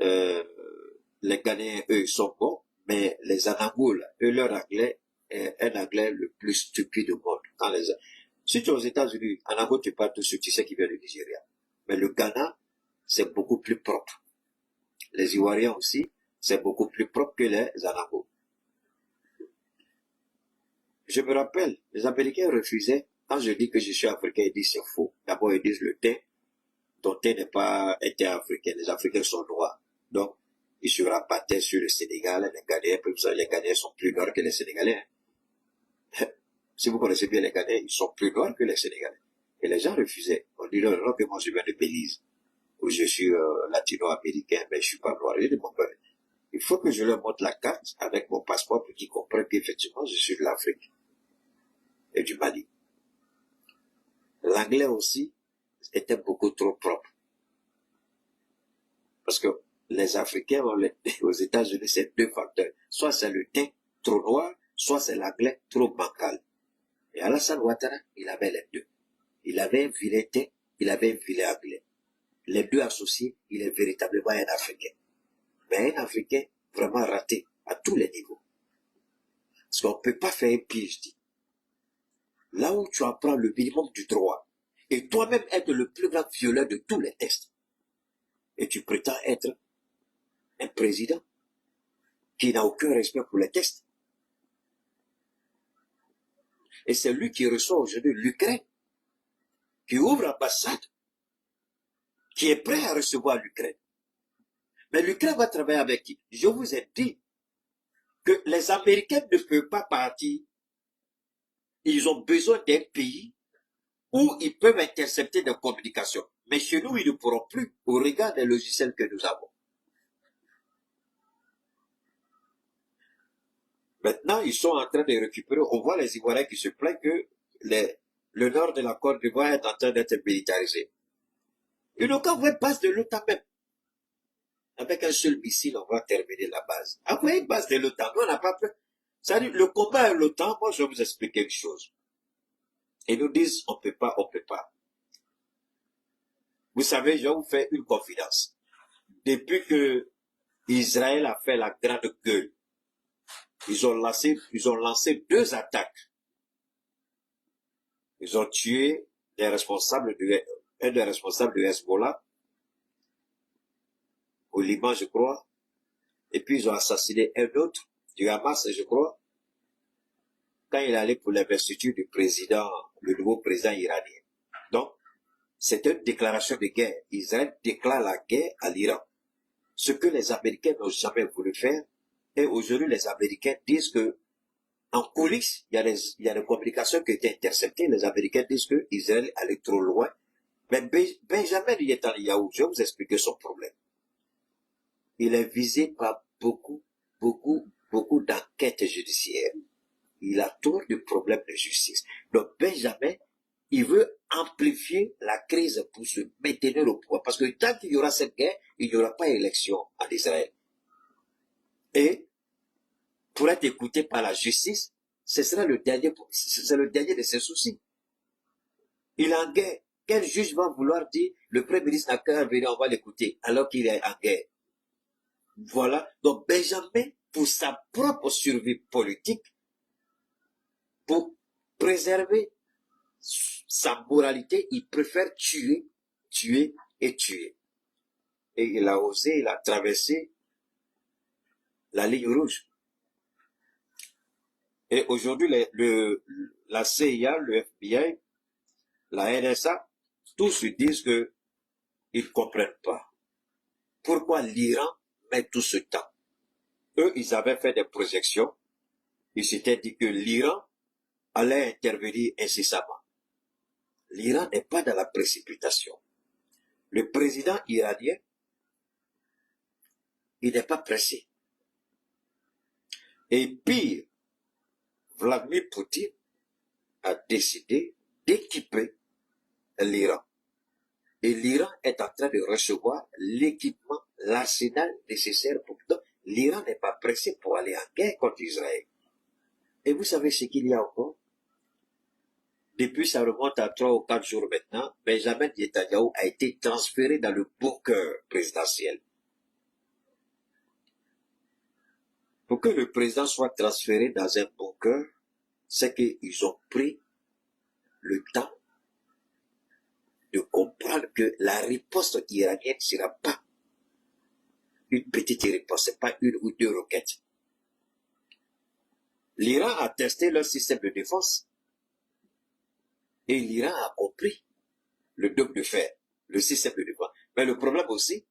les Ghanéens, eux, ils sont bons, mais les Anangouls, eux, leur anglais est un anglais le plus stupide au monde. Si tu es aux États-Unis, Anango, tu parles tout de suite, tu sais qu'il vient du Nigeria. Mais le Ghana, c'est beaucoup plus propre. Les Ivoiriens aussi, c'est beaucoup plus propre que les Anangos. Je me rappelle, les Américains refusaient, quand je dis que je suis africain, ils disent c'est faux. D'abord, ils disent le teint, ton teint n'est pas un teint africain, les Africains sont noirs. Donc, ils se rabattaient sur le Sénégal, les Ghanéens, comme ça, les Ghanéens sont plus noirs que les Sénégalais. Si vous connaissez bien les Ghanéens, ils sont plus noirs que les Sénégalais. Et les gens refusaient. On dit non, que moi je viens de Belize, ou je suis latino-américain, mais je suis pas noir. Il faut que je leur montre la carte avec mon passeport pour qu'ils comprennent qu'effectivement je suis de l'Afrique et du Mali. L'anglais aussi était beaucoup trop propre. Parce que les Africains aux États-Unis, c'est deux facteurs. Soit c'est le teint trop noir, soit c'est l'anglais trop bancal. Et Alassane Ouattara, il avait les deux. Il avait un vilain teint, il avait un vilain anglais. Les deux associés, il est véritablement un Africain. Mais un Africain vraiment raté à tous les niveaux. Parce qu'on ne peut pas faire un PhD. Là où tu apprends le minimum du droit, et toi-même être le plus grand violeur de tous les textes, et tu prétends être un président qui n'a aucun respect pour les textes. Et c'est lui qui reçoit aujourd'hui l'Ukraine, qui ouvre l'ambassade, qui est prêt à recevoir l'Ukraine. Mais l'Ukraine va travailler avec qui? Je vous ai dit que les Américains ne peuvent pas partir. Ils ont besoin d'un pays où ils peuvent intercepter des communications. Mais chez nous, ils ne pourront plus au regard des logiciels que nous avons. Maintenant, ils sont en train de récupérer. On voit les Ivoiriens qui se plaignent que le nord de la Côte d'Ivoire est en train d'être militarisé. Ils n'ont qu'à voir base de l'OTAN même. Avec un seul missile, on va terminer la base. Après une base de l'OTAN, nous, on n'a pas peur. C'est-à-dire, le combat à l'OTAN, moi, je vais vous expliquer une chose. Ils nous disent, on peut pas, on peut pas. Vous savez, je vais vous faire une confidence. Depuis que Israël a fait la grande gueule, ils ont lancé 2 attaques. Ils ont tué un des responsables de Hezbollah, au Liban, je crois. Et puis, ils ont assassiné un autre du Hamas, je crois, quand il allait pour l'investiture du président, le nouveau président iranien. Donc, c'est une déclaration de guerre. Israël déclare la guerre à l'Iran. Ce que les Américains n'ont jamais voulu faire. Et aujourd'hui, les Américains disent que, en coulisses, il y a des communications qui ont été interceptées. Les Américains disent que Israël allait trop loin. Mais Benjamin Netanyahu, je vais vous expliquer son problème. Il est visé par beaucoup d'enquêtes judiciaires. Il a trop de problèmes de justice. Donc Benjamin, il veut amplifier la crise pour se maintenir au pouvoir. Parce que tant qu'il y aura cette guerre, il n'y aura pas d'élection en Israël. Et pour être écouté par la justice, c'est le dernier de ses soucis. Il est en guerre. Quel juge va vouloir dire, le Premier ministre n'a qu'à venir, on va l'écouter, alors qu'il est en guerre? Voilà. Donc Benjamin, pour sa propre survie politique, pour préserver sa moralité, il préfère tuer. Et il a osé, il a traversé la ligne rouge. Et aujourd'hui, la CIA, le FBI, la NSA, tous se disent que ils ne comprennent pas pourquoi l'Iran met tout ce temps. Eux, ils avaient fait des projections. Ils s'étaient dit que l'Iran allait intervenir incessamment. L'Iran n'est pas dans la précipitation. Le président iranien, il n'est pas pressé. Et pire, Vladimir Poutine a décidé d'équiper l'Iran. Et l'Iran est en train de recevoir l'équipement, l'arsenal nécessaire pour... Donc, l'Iran n'est pas pressé pour aller en guerre contre Israël. Et vous savez ce qu'il y a encore? Depuis, ça remonte à 3 ou 4 jours maintenant, Benjamin Netanyahu a été transféré dans le bunker présidentiel. Pour que le président soit transféré dans un bunker, c'est qu'ils ont pris le temps de comprendre que la riposte iranienne ne sera pas une petite riposte, ce n'est pas une ou deux roquettes. L'Iran a testé leur système de défense et l'Iran a compris le dôme de fer, le système de défense. Mais le problème aussi,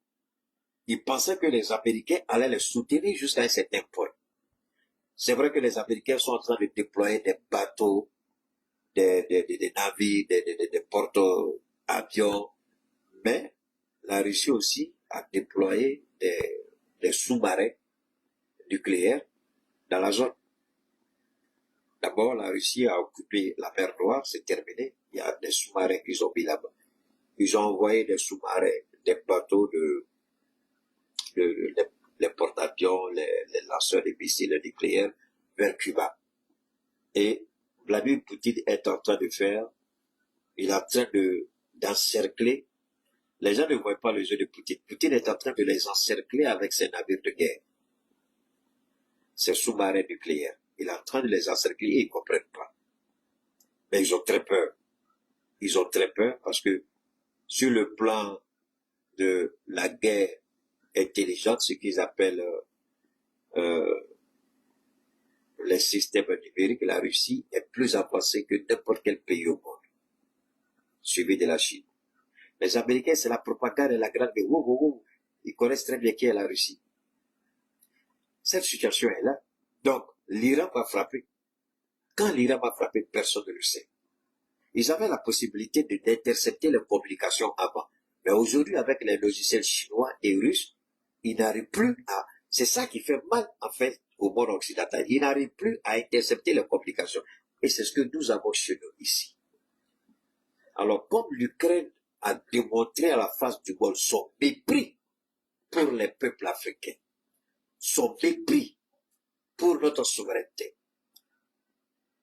ils pensaient que les Américains allaient les soutenir jusqu'à un certain point. C'est vrai que les Américains sont en train de déployer des bateaux, des navires, des porte-avions, mais la Russie aussi a déployé des sous-marins nucléaires dans la zone. D'abord, la Russie a occupé la mer Noire, c'est terminé. Il y a des sous-marins qu'ils ont mis là-bas. Ils ont envoyé des sous-marins, des bateaux les porte-avions, les lanceurs de missiles nucléaires vers Cuba. Et Vladimir Poutine est en train de faire, il est en train d'encercler. Les gens ne voient pas le jeu de Poutine. Poutine est en train de les encercler avec ses navires de guerre, ses sous-marins nucléaires. Il est en train de les encercler et ils ne comprennent pas. Mais ils ont très peur. Ils ont très peur parce que sur le plan de la guerre intelligente, ce qu'ils appellent les systèmes numériques, la Russie est plus avancée que n'importe quel pays au monde, suivi de la Chine. Les Américains, c'est la propagande et la grande... Ils connaissent très bien qui est la Russie. Cette situation est là. Donc, l'Iran va frapper. Quand l'Iran va frapper, personne ne le sait. Ils avaient la possibilité d'intercepter les communications avant. Mais aujourd'hui, avec les logiciels chinois et russes, ils n'arrivent plus à... C'est ça qui fait mal, en fait, au monde occidental. Ils n'arrivent plus à intercepter les communications. Et c'est ce que nous avons chez nous ici. Alors, comme l'Ukraine a démontré à la face du monde son mépris pour les peuples africains, son mépris pour notre souveraineté,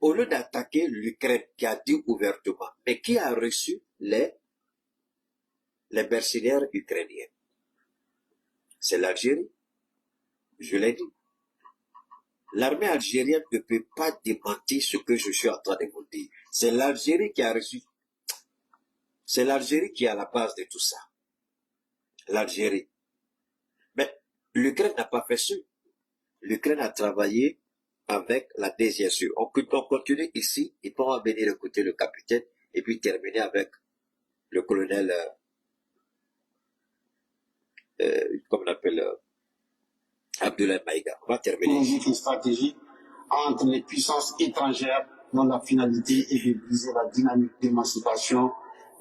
au lieu d'attaquer l'Ukraine qui a dit ouvertement, mais qui a reçu les mercenaires ukrainiens, c'est l'Algérie. Je l'ai dit. L'armée algérienne ne peut pas démentir ce que je suis en train de vous dire. C'est l'Algérie qui a reçu. C'est l'Algérie qui est à la base de tout ça. L'Algérie. Mais l'Ukraine n'a pas fait ça. L'Ukraine a travaillé avec la DGSU. On continue ici, ils pourront venir écouter le capitaine et puis terminer avec le colonel, comme on appelle, Abdoulaye Maïga. On va terminer.
Une stratégie entre les puissances étrangères dont la finalité est de briser la dynamique d'émancipation,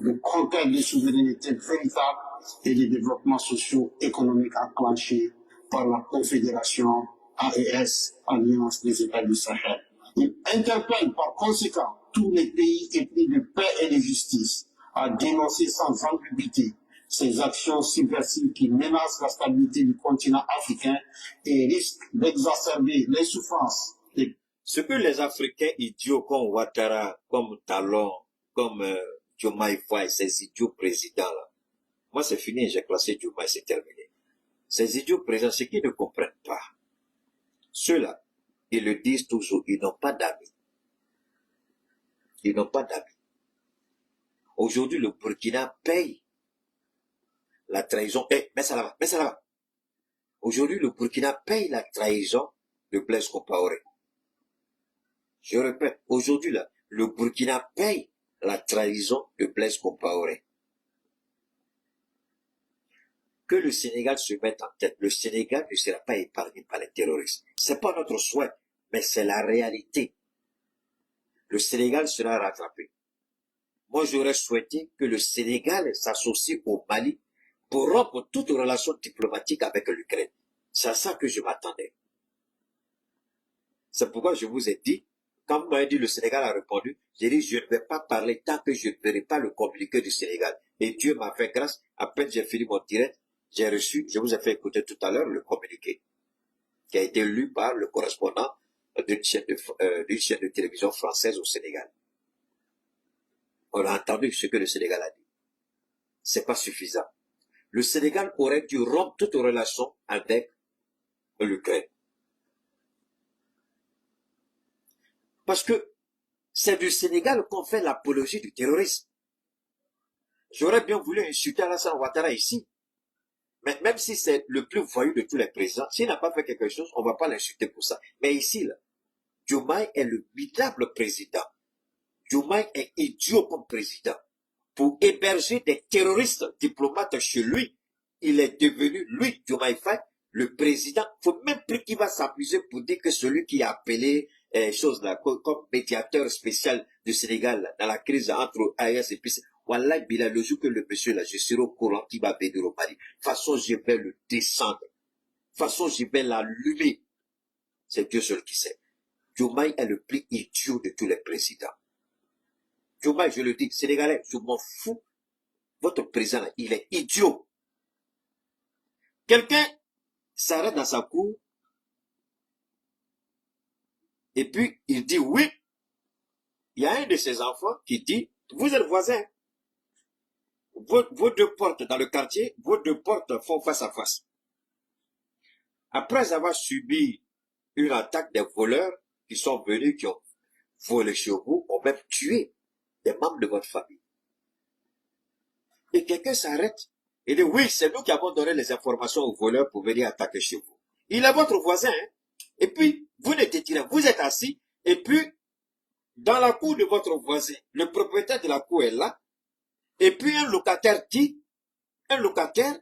de conquête de souveraineté véritable et de développement socio-économique enclenché par la Confédération AES, Alliance des États du Sahel. Il interpelle par conséquent tous les pays épris de paix et de justice à dénoncer sans ambiguïté ces actions subversives qui menacent la stabilité du continent africain et risquent d'exacerber les souffrances.
Ce que les Africains idiots comme Ouattara, comme Talon, comme Diomaye Faye, ces idiots présidents-là, moi c'est fini, j'ai classé Diomaye, c'est terminé. Ces idiots présidents, ce qu'ils ne comprennent pas, ceux-là, ils le disent toujours, ils n'ont pas d'amis. Ils n'ont pas d'amis. Aujourd'hui, le Burkina paye la trahison. Mets ça là-bas, mets ça là-bas. Aujourd'hui, le Burkina paye la trahison de Blaise Compaoré. Je répète, aujourd'hui, là, le Burkina paye la trahison de Blaise Compaoré. Que le Sénégal se mette en tête. Le Sénégal ne sera pas épargné par les terroristes. C'est pas notre souhait, mais c'est la réalité. Le Sénégal sera rattrapé. Moi, j'aurais souhaité que le Sénégal s'associe au Mali pour rompre toute relation diplomatique avec l'Ukraine. C'est à ça que je m'attendais. C'est pourquoi je vous ai dit, quand vous m'avez dit le Sénégal a répondu, j'ai dit je ne vais pas parler tant que je ne verrai pas le communiqué du Sénégal. Et Dieu m'a fait grâce, à peine j'ai fini mon direct, j'ai reçu, je vous ai fait écouter tout à l'heure le communiqué. qui a été lu par le correspondant d'une chaîne de télévision française au Sénégal. On a entendu ce que le Sénégal a dit. C'est pas suffisant. Le Sénégal aurait dû rompre toute relation avec l'Ukraine. Parce que c'est du Sénégal qu'on fait l'apologie du terrorisme. J'aurais bien voulu insulter Alassane Ouattara ici. Mais même si c'est le plus voyou de tous les présidents, s'il n'a pas fait quelque chose, on ne va pas l'insulter pour ça. Mais ici, là, Diomaye est le minable président. Diomaye est idiot comme président. Pour héberger des terroristes diplomates chez lui, il est devenu, lui, Diomaye Faye, le président. Il ne faut même plus qu'il va s'amuser pour dire que celui qui a appelé choses là, comme médiateur spécial du Sénégal, là, dans la crise entre AES et PC. Wallah, Bilal, le jour que le monsieur là, je serai au courant qui va venir au Mali. De toute façon, je vais le descendre. De toute façon, je vais l'allumer. C'est Dieu seul qui sait. Diomaye est le plus idiot de tous les présidents. Diomaye, je le dis, Sénégalais, je m'en fous. Votre président, là, il est idiot. Quelqu'un s'arrête dans sa cour et puis il dit oui. Il y a un de ses enfants qui dit, vous êtes voisins. Vos deux portes dans le quartier, vos deux portes font face à face. Après avoir subi une attaque des voleurs qui sont venus, qui ont volé chez vous, ont même tué des membres de votre famille. Et quelqu'un s'arrête et dit, oui, c'est nous qui avons donné les informations aux voleurs pour venir attaquer chez vous. Il est votre voisin, hein? Et puis, vous ne détirez, vous êtes assis, et puis, dans la cour de votre voisin, le propriétaire de la cour est là, et puis un locataire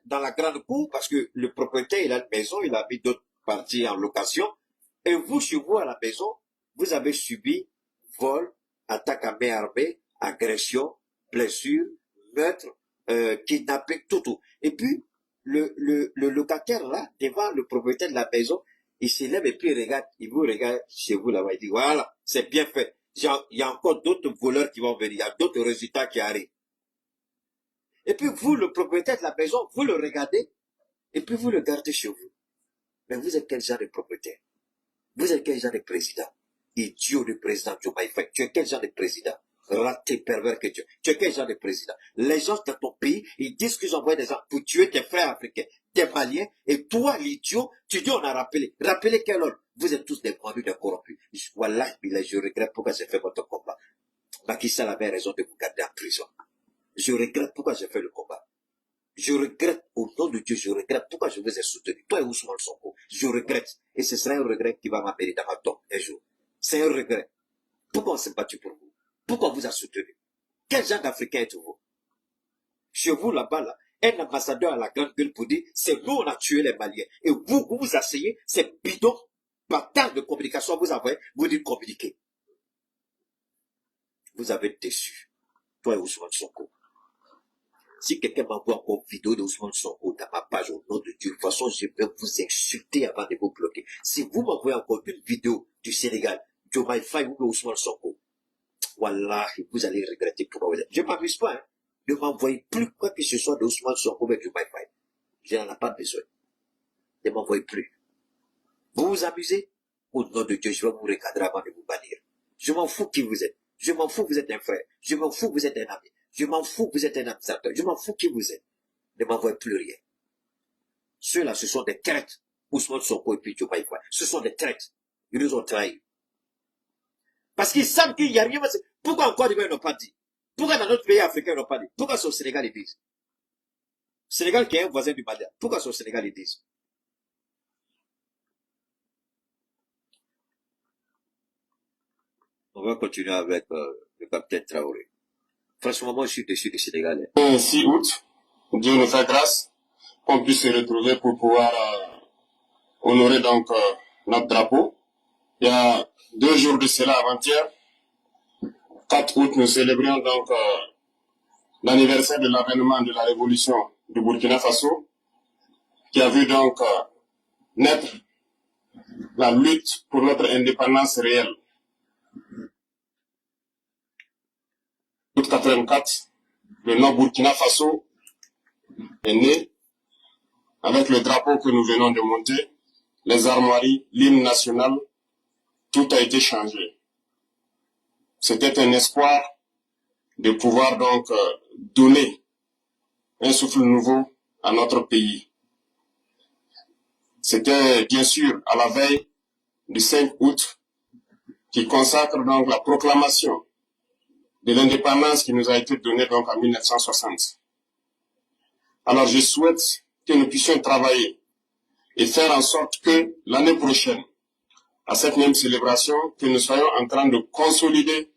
dans la grande cour, parce que le propriétaire, il a une maison, il a mis d'autres parties en location, et vous, chez vous, à la maison, vous avez subi vol, attaque à main armée, agression, blessure, meurtre, kidnapping, tout. Et puis, le locataire, là, devant le propriétaire de la maison, il se lève et puis il vous regarde chez vous là-bas, il dit, voilà, c'est bien fait. Il y a encore d'autres voleurs qui vont venir, il y a d'autres résultats qui arrivent. Et puis vous, le propriétaire de la maison, vous le regardez, et puis vous le gardez chez vous. Mais vous êtes quel genre de propriétaire? Vous êtes quel genre de président? Idiot de président Diomaye Faye. Tu es quel genre de président? Raté, pervers que tu es. Tu es quel genre de président? Les gens de ton pays, ils disent qu'ils envoient des gens pour tuer tes frères africains, tes Maliens, et toi, l'idiot, tu dis on a rappelé. Rappelez quel ordre? Vous êtes tous des bandits, des corrompus. Voilà, je regrette pourquoi j'ai fait votre combat. Macky Sall avait raison de vous garder en prison. Je regrette pourquoi j'ai fait le combat. Je regrette, au nom de Dieu, je regrette pourquoi je vous ai soutenu. Toi et Ousmane Sonko, je regrette. Et ce sera un regret qui va m'amener dans ma tombe un jour. C'est un regret. Pourquoi on s'est battu pour vous? Pourquoi on vous a soutenu? Quel genre d'Africain êtes-vous? Chez vous, là-bas, là, un ambassadeur à la grande gueule pour dire, c'est nous, on a tué les Maliens. Et vous asseyez, ces bidons, bâtards de communication, vous envoyez, vous dites communiquer. Vous avez déçu. Toi et Ousmane Sonko. Si quelqu'un m'envoie encore une vidéo d'Ousmane Sonko dans ma page au nom de Dieu, de toute façon, je vais vous insulter avant de vous bloquer. Si vous m'envoyez encore une vidéo du Sénégal, Diomaye Faye ou Ousmane Sonko, voilà, vous allez regretter pourquoi vous êtes. Je ne m'amuse pas, hein. Ne m'envoyez plus quoi que ce soit d'Ousmane Sonko avec Diomaye Faye. Je n'en ai pas besoin. Ne m'envoyez plus. Vous vous amusez? Au nom de Dieu, je vais vous recadrer avant de vous bannir. Je m'en fous qui vous êtes. Je m'en fous que vous êtes un frère. Je m'en fous que vous êtes un ami. Je m'en fous que vous êtes un administrateur. Je m'en fous qui vous êtes. Ne m'envoyez plus rien. Ceux-là, ce sont des traîtres. Ousmane Sonko et puis Diomaye Faye. Ce sont des traîtres. Ils nous ont trahis. Parce qu'ils savent qu'il n'y a rien. Pourquoi encore ils n'ont pas dit? Pourquoi dans notre pays africain ils n'ont pas dit? Pourquoi sur le Sénégal ils disent? Sénégal qui est un voisin du Mali. Pourquoi sur le Sénégal ils disent? On va continuer avec le capitaine Traoré. Franchement, moi je suis déçu des Sénégalais.
6 août, Dieu nous fait grâce qu'on puisse se retrouver pour pouvoir honorer donc notre drapeau. Il y a 2 jours de cela, avant-hier, 4 août, nous célébrions donc l'anniversaire de l'avènement de la révolution du Burkina Faso, qui a vu donc naître la lutte pour notre indépendance réelle. En 1984, le Nord Burkina Faso est né avec le drapeau que nous venons de monter, les armoiries, l'hymne national, tout a été changé. C'était un espoir de pouvoir donc donner un souffle nouveau à notre pays. C'était bien sûr à la veille du 5 août qui consacre donc la proclamation de l'indépendance qui nous a été donnée donc en 1960. Alors je souhaite que nous puissions travailler et faire en sorte que l'année prochaine, à cette même célébration, que nous soyons en train de consolider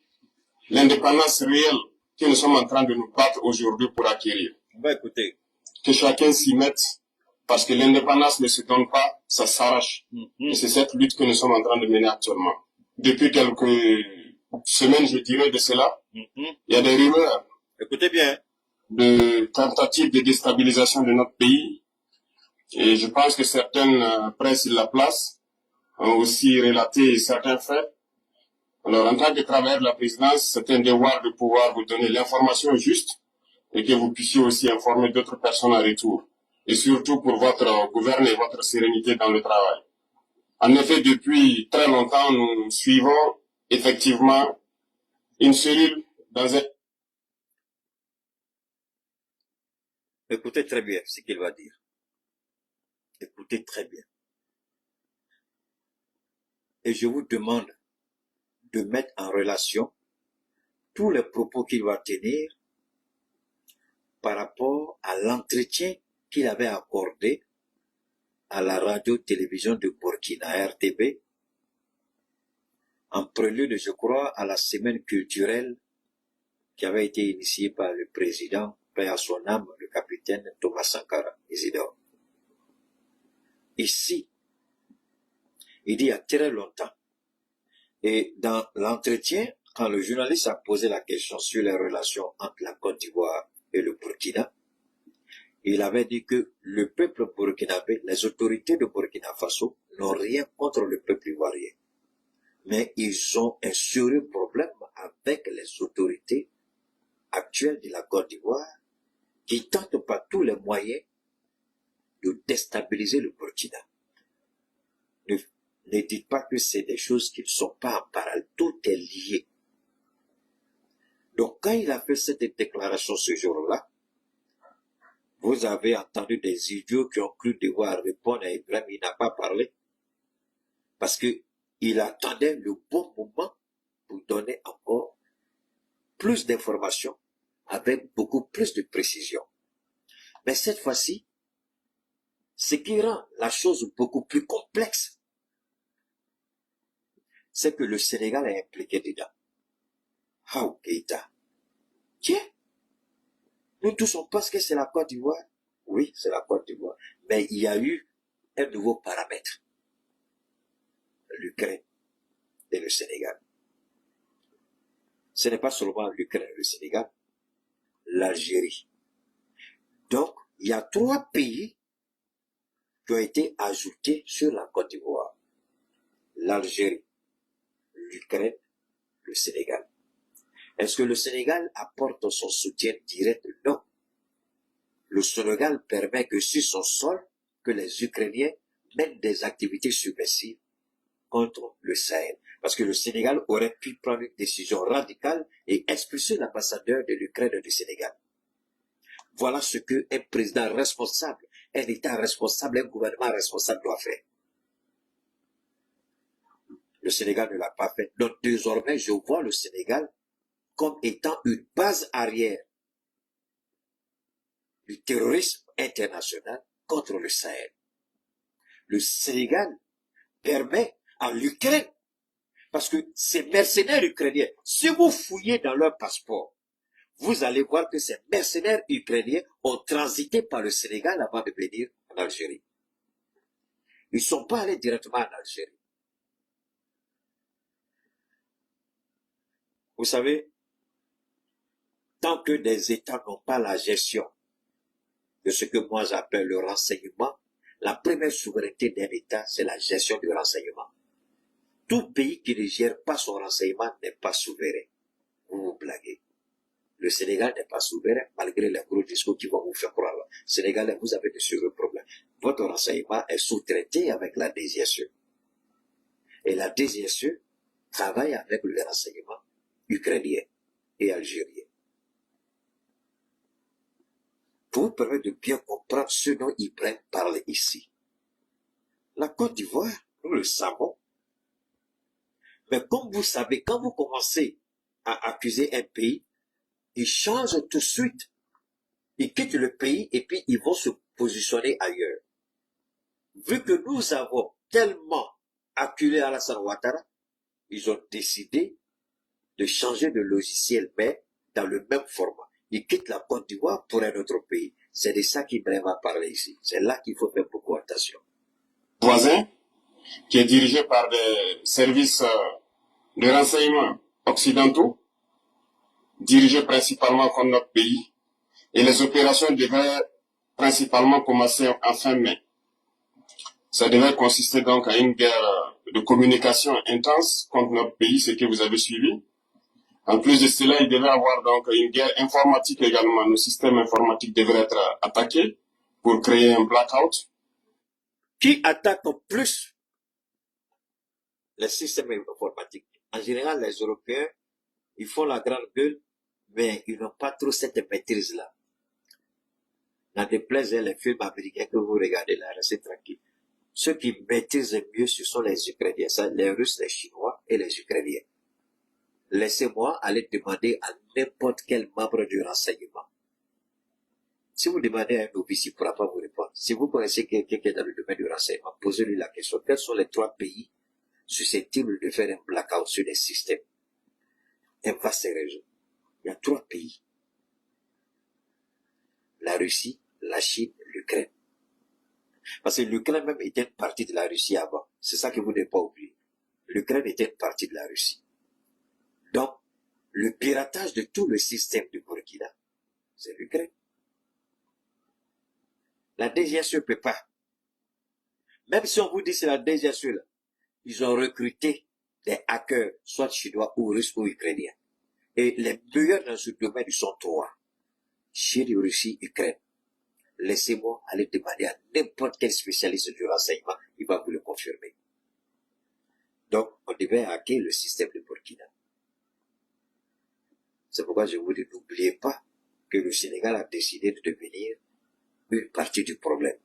l'indépendance réelle que nous sommes en train de nous battre aujourd'hui pour acquérir.
Bah écoutez.
Que chacun s'y mette, parce que l'indépendance ne se donne pas, ça s'arrache. Et c'est cette lutte que nous sommes en train de mener actuellement. Depuis quelques semaines, je dirais, de cela, il y a des rumeurs.
Écoutez bien.
De tentatives de déstabilisation de notre pays. Et je pense que certaines presses de la place ont aussi relaté certains faits. Alors, en tant que travailleur de la présidence, c'est un devoir de pouvoir vous donner l'information juste et que vous puissiez aussi informer d'autres personnes en retour. Et surtout pour votre gouvernement et votre sérénité dans le travail. En effet, depuis très longtemps, nous suivons effectivement une cellule dans un...
Écoutez très bien ce qu'il va dire. Écoutez très bien. Et je vous demande de mettre en relation tous les propos qu'il va tenir par rapport à l'entretien qu'il avait accordé à la radio-télévision de Burkina, RTB, en prélude, je crois, à la semaine culturelle qui avait été initiée par le président, paix à son âme, le capitaine Thomas Sankara Isidore. Ici, il dit il y a très longtemps, et dans l'entretien, quand le journaliste a posé la question sur les relations entre la Côte d'Ivoire et le Burkina, il avait dit que le peuple burkinabé, les autorités de Burkina Faso n'ont rien contre le peuple ivoirien. Mais ils ont un sérieux problème avec les autorités actuelles de la Côte d'Ivoire qui tentent par tous les moyens de déstabiliser le Burkina. Ne dites pas que c'est des choses qui ne sont pas en parallèle. Tout est lié. Donc quand il a fait cette déclaration ce jour-là, vous avez entendu des idiots qui ont cru devoir répondre à Ibrahim, il n'a pas parlé. Parce qu'il attendait le bon moment pour donner encore plus d'informations avec beaucoup plus de précision. Mais cette fois-ci, ce qui rend la chose beaucoup plus complexe, c'est que le Sénégal est impliqué dedans. How Keïta? Tiens, nous tous on pense que c'est la Côte d'Ivoire. Oui, c'est la Côte d'Ivoire. Mais il y a eu un nouveau paramètre. L'Ukraine et le Sénégal. Ce n'est pas seulement l'Ukraine et le Sénégal, l'Algérie. Donc, il y a 3 pays qui ont été ajoutés sur la Côte d'Ivoire. L'Algérie, l'Ukraine, le Sénégal. Est-ce que le Sénégal apporte son soutien direct? Non. Le Sénégal permet que sur son sol, que les Ukrainiens mènent des activités subversives contre le Sahel. Parce que le Sénégal aurait pu prendre une décision radicale et expulser l'ambassadeur de l'Ukraine du Sénégal. Voilà ce qu'un président responsable, un État responsable, un gouvernement responsable doit faire. Le Sénégal ne l'a pas fait. Donc désormais, je vois le Sénégal comme étant une base arrière du terrorisme international contre le Sahel. Le Sénégal permet à l'Ukraine, parce que ces mercenaires ukrainiens, si vous fouillez dans leur passeport, vous allez voir que ces mercenaires ukrainiens ont transité par le Sénégal avant de venir en Algérie. Ils ne sont pas allés directement en Algérie. Vous savez, tant que des États n'ont pas la gestion de ce que moi j'appelle le renseignement, la première souveraineté d'un État, c'est la gestion du renseignement. Tout pays qui ne gère pas son renseignement n'est pas souverain. Vous vous blaguez.
Le Sénégal n'est pas souverain malgré les gros discours qui vont vous faire croire. Sénégalais, vous avez de sérieux problèmes. Votre renseignement est sous-traité avec la DGSE. Et la DGSE travaille avec le renseignement ukrainien et algérien. Pour vous permettre de bien comprendre ce dont Ibrahim parle ici. La Côte d'Ivoire, nous le savons. Mais comme vous savez, quand vous commencez à accuser un pays, ils changent tout de suite. Ils quittent le pays et puis ils vont se positionner ailleurs. Vu que nous avons tellement acculé Alassane Ouattara, ils ont décidé de changer de logiciel, mais dans le même format. Ils quittent la Côte d'Ivoire pour un autre pays. C'est de ça qu'Ibrahim va parler ici. C'est là qu'il faut faire beaucoup attention.
Voisin, qui est dirigé par des services de renseignement occidentaux, dirigés principalement contre notre pays, et les opérations devaient principalement commencer en fin mai. Ça devait consister donc à une guerre de communication intense contre notre pays, ce que vous avez suivi. En plus de cela, il devait y avoir donc une guerre informatique également. Nos systèmes informatiques devraient être attaqués pour créer un blackout.
Qui attaque plus les systèmes informatiques? En général, les Européens, ils font la grande gueule, mais ils n'ont pas trop cette maîtrise-là. N'en déplaise les films américains que vous regardez là, restez tranquille. Ceux qui maîtrisent mieux, ce sont les Ukrainiens, les Russes, les Chinois et les Ukrainiens. Laissez-moi aller demander à n'importe quel membre du renseignement. Si vous demandez à un novice, il ne pourra pas vous répondre. Si vous connaissez quelqu'un qui est dans le domaine du renseignement, posez-lui la question. Quels sont les 3 pays susceptibles de faire un blackout sur les systèmes? Un vaste réseau. Il y a 3 pays. La Russie, la Chine, l'Ukraine. Parce que l'Ukraine même était une partie de la Russie avant. C'est ça que vous ne devez pas oublier. L'Ukraine était une partie de la Russie. Donc, le piratage de tout le système du Burkina, c'est l'Ukraine. La DGSE ne peut pas. Même si on vous dit c'est la DGSE là, ils ont recruté des hackers, soit chinois ou russes ou ukrainiens. Et les meilleurs dans ce domaine, ils sont 3. Chine, Russie, Ukraine. Laissez-moi aller demander à n'importe quel spécialiste du renseignement, il va vous le confirmer. Donc, on devait hacker le système de Burkina. C'est pourquoi je vous dis, n'oubliez pas que le Sénégal a décidé de devenir une partie du problème.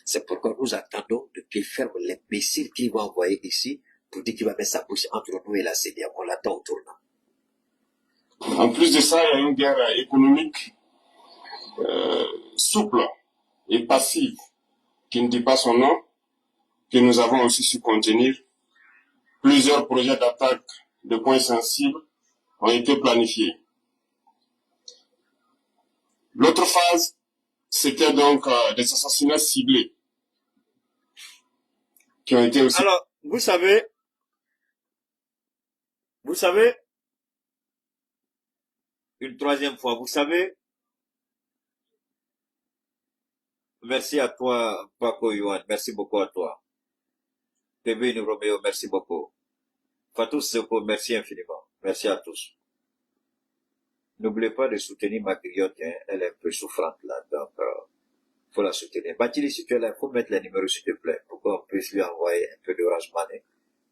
C'est pourquoi nous attendons de pied ferme l'imbécile qu'il va envoyer ici pour dire qu'il va mettre sa bouche entre nous et la CEDEAO. On l'attend au tournant.
En plus de ça, il y a une guerre économique souple et passive qui ne dit pas son nom, que nous avons aussi su contenir. Plusieurs projets d'attaque de points sensibles ont été planifiés. L'autre phase, c'était donc des assassinats ciblés qui ont été aussi...
Alors, vous savez, une 3e fois, vous savez, merci à toi, Paco Yuan, merci beaucoup à toi. Kevin Romeo, merci beaucoup. Fatou Seko, merci infiniment. Merci à tous. N'oubliez pas de soutenir ma griotte, hein. Elle est un peu souffrante là, donc faut la soutenir. Bathily, si tu es là, faut mettre les numéros s'il te plaît, pour qu'on puisse lui envoyer un peu d'Orange Money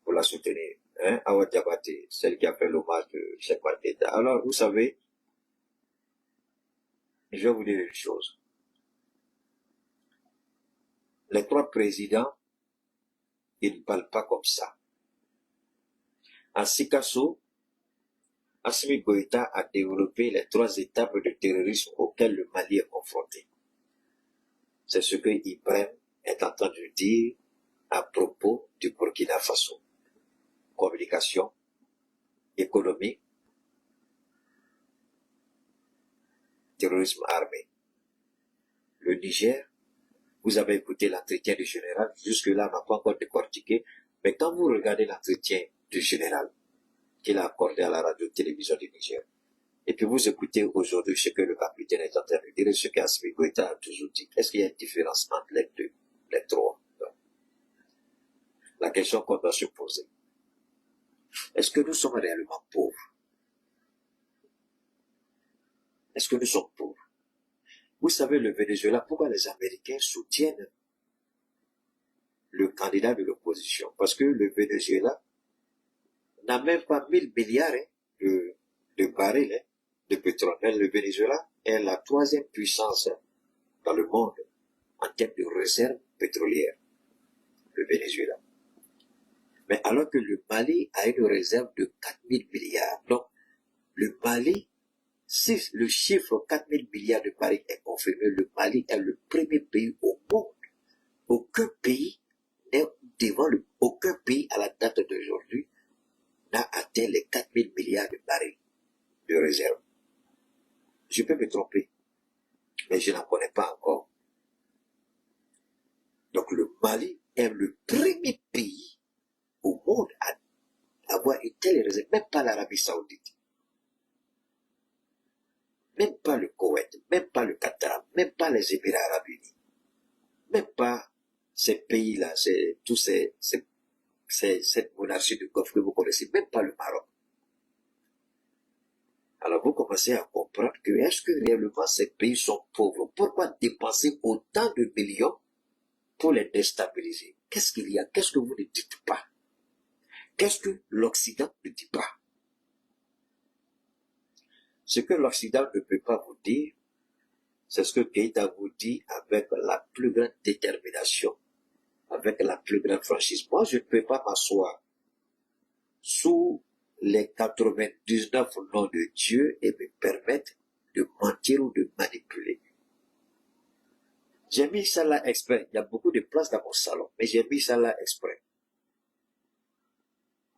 pour la soutenir. Hein? Awa Diabate, celle qui a fait l'hommage de Cheikh Mateta. Alors, vous savez, je vais vous dire une chose. Les 3 présidents, ils ne parlent pas comme ça. En Sikasso, Assimi Goïta a développé les 3 étapes de terrorisme auxquelles le Mali est confronté. C'est ce que Ibrahim est en train de dire à propos du Burkina Faso. Communication, économie, terrorisme armé. Le Niger, vous avez écouté l'entretien du général, jusque-là, on n'a pas encore décortiqué, mais quand vous regardez l'entretien du général qu'il a accordé à la radio-télévision du Niger, et puis vous écoutez aujourd'hui ce que le capitaine est en train de dire, et ce qu'Assimi Goïta a toujours dit, est-ce qu'il y a une différence entre les 2, les 3? La question qu'on doit se poser, est-ce que nous sommes réellement pauvres?
Est-ce que nous sommes pauvres? Vous savez, le Venezuela, pourquoi les Américains soutiennent le candidat de l'opposition? Parce que le Venezuela n'a même pas 1000 milliards de barils de pétrole. Mais le Venezuela est la 3e puissance dans le monde en termes de réserves pétrolières. Le Venezuela. Mais alors que le Mali a une réserve de 4000 milliards. Donc, le Mali, si le chiffre 4000 milliards de barils est confirmé, le Mali est le premier pays au monde. Aucun pays n'est aucun pays à la date d'aujourd'hui n'a atteint les 4000 milliards de barils de réserve. Je peux me tromper, mais je n'en connais pas encore. Donc le Mali est le premier pays au monde à avoir une telle réserve, même pas l'Arabie Saoudite, même pas le Koweït, même pas le Qatar, même pas les Émirats Arabes Unis, même pas ces pays-là, cette monarchie du Golfe que vous connaissez, même pas le Maroc. Alors vous commencez à comprendre que est-ce que réellement ces pays sont pauvres? Pourquoi dépenser autant de millions pour les déstabiliser? Qu'est-ce qu'il y a? Qu'est-ce que vous ne dites pas? Qu'est-ce que l'Occident ne dit pas? Ce que l'Occident ne peut pas vous dire, c'est ce que Keïta vous dit avec la plus grande détermination, avec la plus grande franchise. Moi, je ne peux pas m'asseoir sous les 99 noms de Dieu et me permettre de mentir ou de manipuler. J'ai mis ça là exprès. Il y a beaucoup de place dans mon salon, mais j'ai mis ça là exprès.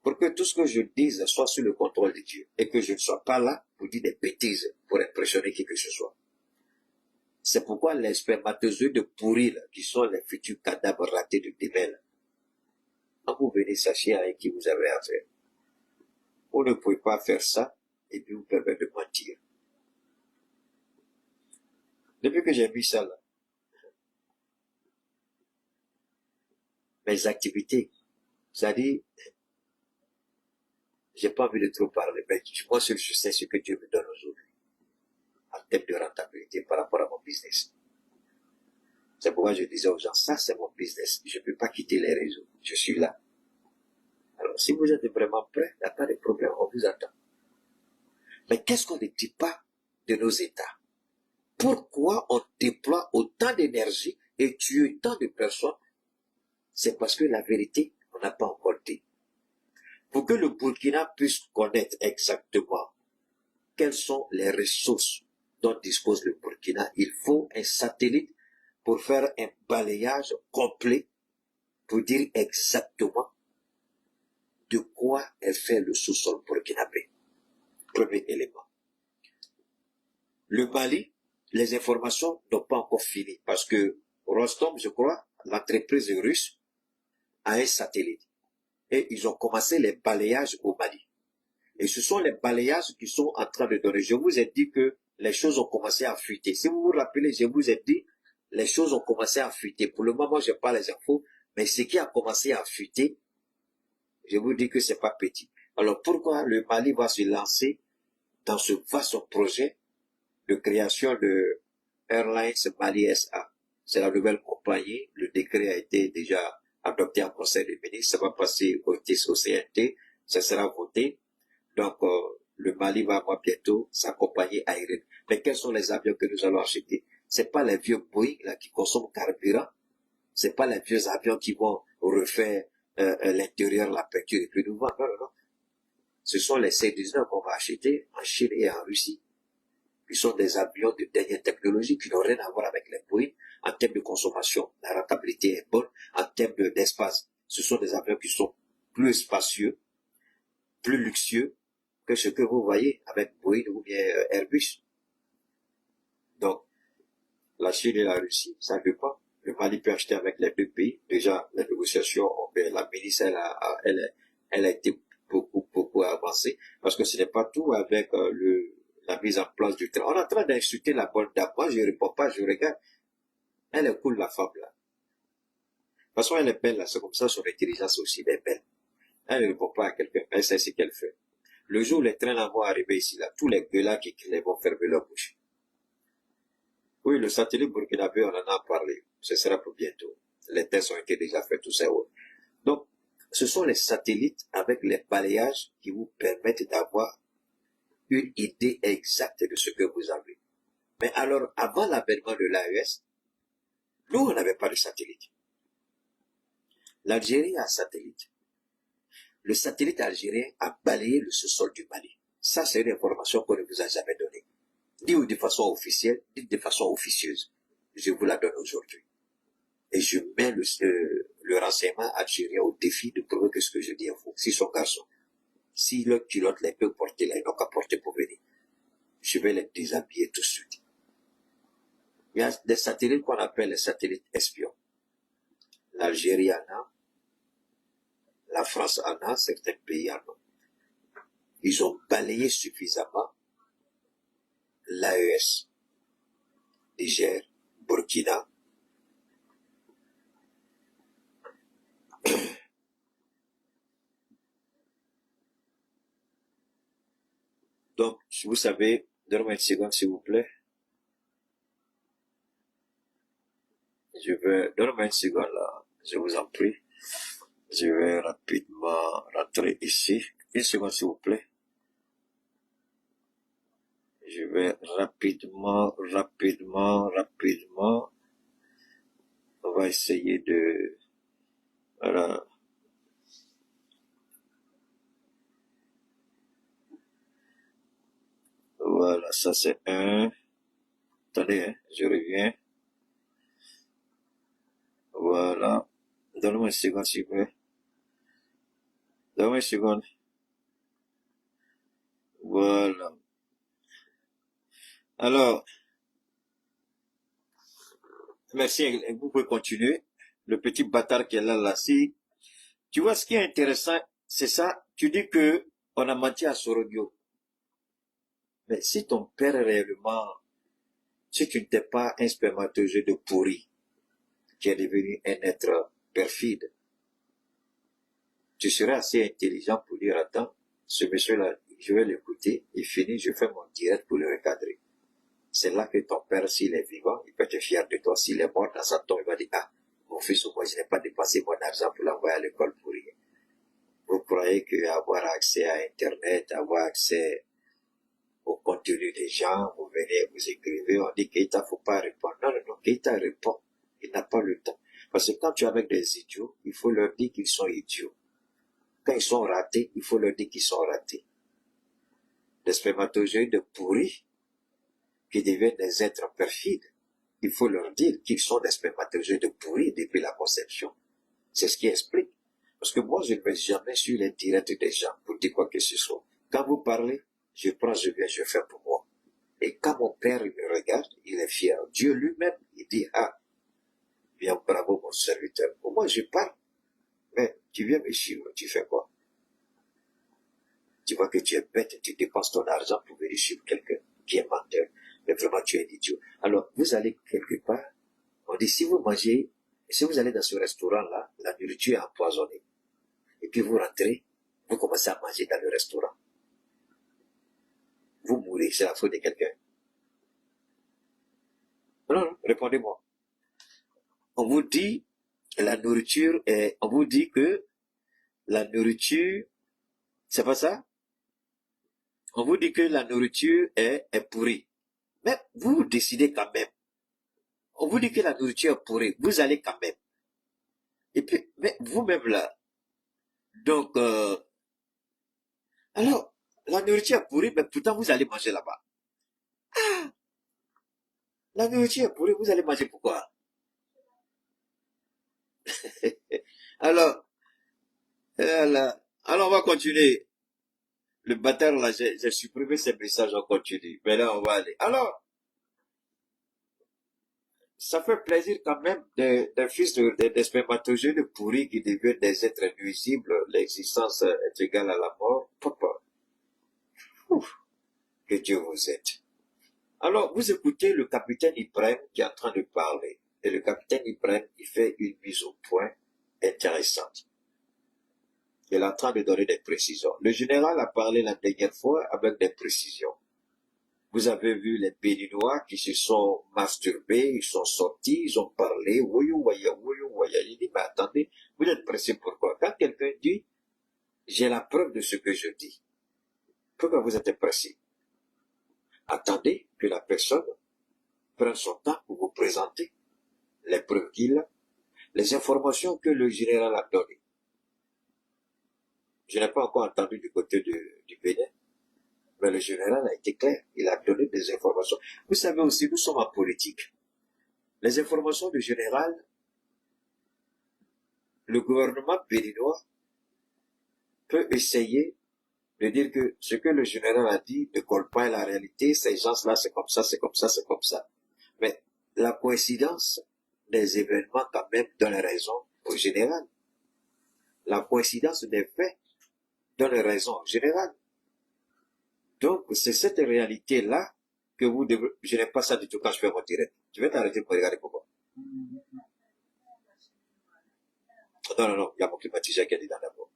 Pour que tout ce que je dise soit sous le contrôle de Dieu et que je ne sois pas là pour dire des bêtises, pour impressionner qui que ce soit. C'est pourquoi les spermatozoïdes pourris, là, qui sont les futurs cadavres ratés de Démel, quand vous venez, sachez avec qui vous avez affaire. Vous ne pouvez pas faire ça et puis vous permettre de mentir. Depuis que j'ai mis ça là, mes activités, c'est-à-dire, j'ai pas envie de trop parler, mais moi seul je sais ce que Dieu me donne aujourd'hui, en termes de rentabilité par rapport à mon business. C'est pourquoi je disais aux gens, ça c'est mon business, je ne peux pas quitter les réseaux, je suis là. Alors si vous êtes vraiment prêts, il n'y a pas de problème, on vous attend. Mais qu'est-ce qu'on ne dit pas de nos États? Pourquoi on déploie autant d'énergie et tue tant de personnes? C'est parce que la vérité, on n'a pas encore dit. Pour que le Burkina puisse connaître exactement quelles sont les ressources dont dispose le Burkina, il faut un satellite pour faire un balayage complet pour dire exactement de quoi est fait le sous-sol burkinabé. Premier élément. Le Mali, les informations n'ont pas encore fini parce que Rostom, je crois, l'entreprise russe, a un satellite. Et ils ont commencé les balayages au Mali. Et ce sont les balayages qui sont en train de donner. Je vous ai dit que les choses ont commencé à fuiter. Si vous vous rappelez, je vous ai dit, les choses ont commencé à fuiter. Pour le moment, je n'ai pas les infos, mais ce qui a commencé à fuiter, je vous dis que c'est pas petit. Alors pourquoi le Mali va se lancer dans ce vaste projet de création de Airlines Mali SA? C'est la nouvelle compagnie. Le décret a été déjà adopté en Conseil des ministres. Ça va passer au CNT. Ça sera voté. Donc, le Mali va avoir bientôt sa compagnie aérienne. Mais quels sont les avions que nous allons acheter? C'est pas les vieux Boeing là qui consomment carburant. C'est pas les vieux avions qui vont refaire l'intérieur, la peinture et puis nous vendre. Non, non, non. Ce sont les C-19 qu'on va acheter en Chine et en Russie. Ils sont des avions de dernière technologie qui n'ont rien à voir avec les Boeing. En termes de consommation, la rentabilité est bonne. En termes d'espace, ce sont des avions qui sont plus spacieux, plus luxueux que ce que vous voyez avec Boeing ou bien Airbus. Donc, la Chine et la Russie, ça ne veut pas. Le Mali peut acheter avec les deux pays. Déjà, les négociations, la ministre, elle a été beaucoup avancée. Parce que ce n'est pas tout avec la mise en place du train. On est en train d'insulter la bonne dame. Moi, je ne réponds pas, je regarde. Elle est cool, la femme, là. De toute façon, elle est belle, là. C'est comme ça, son intelligence aussi, elle est belle. Elle ne répond pas à quelqu'un. Elle sait ce qu'elle fait. Le jour où les trains vont arriver ici, là, tous les gueulards qui crient vont fermer leur bouche. Oui, le satellite burkinabé, on en a parlé. Ce sera pour bientôt. Les tests ont été déjà faits, tout ça. Donc, ce sont les satellites avec les balayages qui vous permettent d'avoir une idée exacte de ce que vous avez. Mais alors, avant l'avènement de l'AES, nous, on n'avait pas de satellite. L'Algérie a un satellite. Le satellite algérien a balayé le sous-sol du Mali. Ça, c'est une information qu'on ne vous a jamais donnée. Dit de façon officielle, dit de façon officieuse. Je vous la donne aujourd'hui. Et je mets le renseignement algérien au défi de prouver que ce que je dis est faux. Si son garçon, si le culotte les peut porter là, ils n'ont qu'à porter pour venir. Je vais les déshabiller tout de suite. Il y a des satellites qu'on appelle les satellites espions. L'Algérie en a, la France en a, certains pays en ont. Ils ont balayé suffisamment l'AES, Niger, Burkina. Donc, vous savez, donnez-moi une seconde s'il vous plaît. Donnez-moi une seconde là, je vous en prie. Je vais rapidement rentrer ici. Une seconde s'il vous plaît. Je vais rapidement. On va essayer de... Voilà. Voilà, ça c'est un. Attendez, hein, je reviens. Voilà. Donne-moi une seconde, s'il vous plaît. Donne-moi une seconde. Voilà. Alors, merci, vous pouvez continuer. Le petit bâtard qui est là, si. Tu vois, ce qui est intéressant, c'est ça. Tu dis que on a menti à Sorodio. Mais si ton père réellement, si tu n'étais pas un spermatozoïde de pourri, qui est devenu un être perfide, tu serais assez intelligent pour dire, attends, ce monsieur-là, je vais l'écouter, il finit, je fais mon direct pour le recadrer. C'est là que ton père, s'il est vivant, il peut être fier de toi. S'il est mort dans sa tombe, il va dire, ah, mon fils ou moi, je n'ai pas dépensé mon argent pour l'envoyer à l'école pour rien. Vous croyez qu'avoir accès à Internet, avoir accès au contenu des gens, vous venez, vous écrivez, on dit Keïta, faut pas répondre. Non, non, non, Keïta répond. Il n'a pas le temps. Parce que quand tu es avec des idiots, il faut leur dire qu'ils sont idiots. Quand ils sont ratés, il faut leur dire qu'ils sont ratés. Des spermatozoïdes pourris, qui deviennent des êtres perfides, il faut leur dire qu'ils sont des spermatozoïdes pourris depuis la conception. C'est ce qui explique. Parce que moi, je ne vais jamais sur les directs des gens pour dire quoi que ce soit. Quand vous parlez, je prends, je viens, je fais pour moi. Et quand mon père il me regarde, il est fier. Dieu lui-même, il dit, ah, bien bravo mon serviteur. Pour moi, je parle. Mais tu viens me suivre, tu fais quoi? Tu vois que tu es bête, tu dépenses ton argent pour venir suivre quelqu'un qui est menteur. Mais vraiment, tu es un idiot. Alors, vous allez quelque part, on dit, si vous mangez, si vous allez dans ce restaurant-là, la nourriture est empoisonnée. Et puis vous rentrez, vous commencez à manger dans le restaurant. Vous mourrez, c'est la faute de quelqu'un. Non, non, répondez-moi. On vous dit, la nourriture est, on vous dit que la nourriture, c'est pas ça? On vous dit que la nourriture est pourrie. Mais vous décidez quand même. On vous dit que la nourriture est pourrie. Vous allez quand même. Et puis, mais vous-même là. Donc, alors, la nourriture est pourrie, mais pourtant vous allez manger là-bas. Ah! La nourriture est pourrie, vous allez manger pourquoi? Alors, alors on va continuer. Le bâtard là, j'ai supprimé ces messages, on continue. Mais là, on va aller. Alors, ça fait plaisir quand même des fils des spermatozoïdes pourris qui deviennent des êtres nuisibles. L'existence est égale à la mort. Papa. Ouf, que Dieu vous aide. Alors, vous écoutez le capitaine Ibrahim qui est en train de parler. Et le capitaine Ibrahim, il fait une mise au point intéressante. Il est en train de donner des précisions. Le général a parlé la dernière fois avec des précisions. Vous avez vu les Béninois qui se sont masturbés, ils sont sortis, ils ont parlé, woyou, waya, woyou, waya. Il dit, mais attendez, vous êtes pressé pourquoi? Quand quelqu'un dit, j'ai la preuve de ce que je dis, pourquoi vous êtes pressé? Attendez que la personne prenne son temps pour vous présenter les preuves qu'il a, les informations que le général a données. Je n'ai pas encore entendu du côté du Bénin, mais le général a été clair. Il a donné des informations. Vous savez aussi, nous sommes en politique. Les informations du général, le gouvernement béninois peut essayer de dire que ce que le général a dit ne colle pas à la réalité. Ces gens-là, c'est comme ça, c'est comme ça, c'est comme ça. Mais la coïncidence des événements quand même donne raison au général. La coïncidence des faits donne raison au général. Donc, c'est cette réalité-là que vous devez... Je n'aime pas ça du tout quand je fais mon direct. Tu vais t'arrêter pour regarder pourquoi. Non, il y a mon climatiseur qui a dit dans d'abord.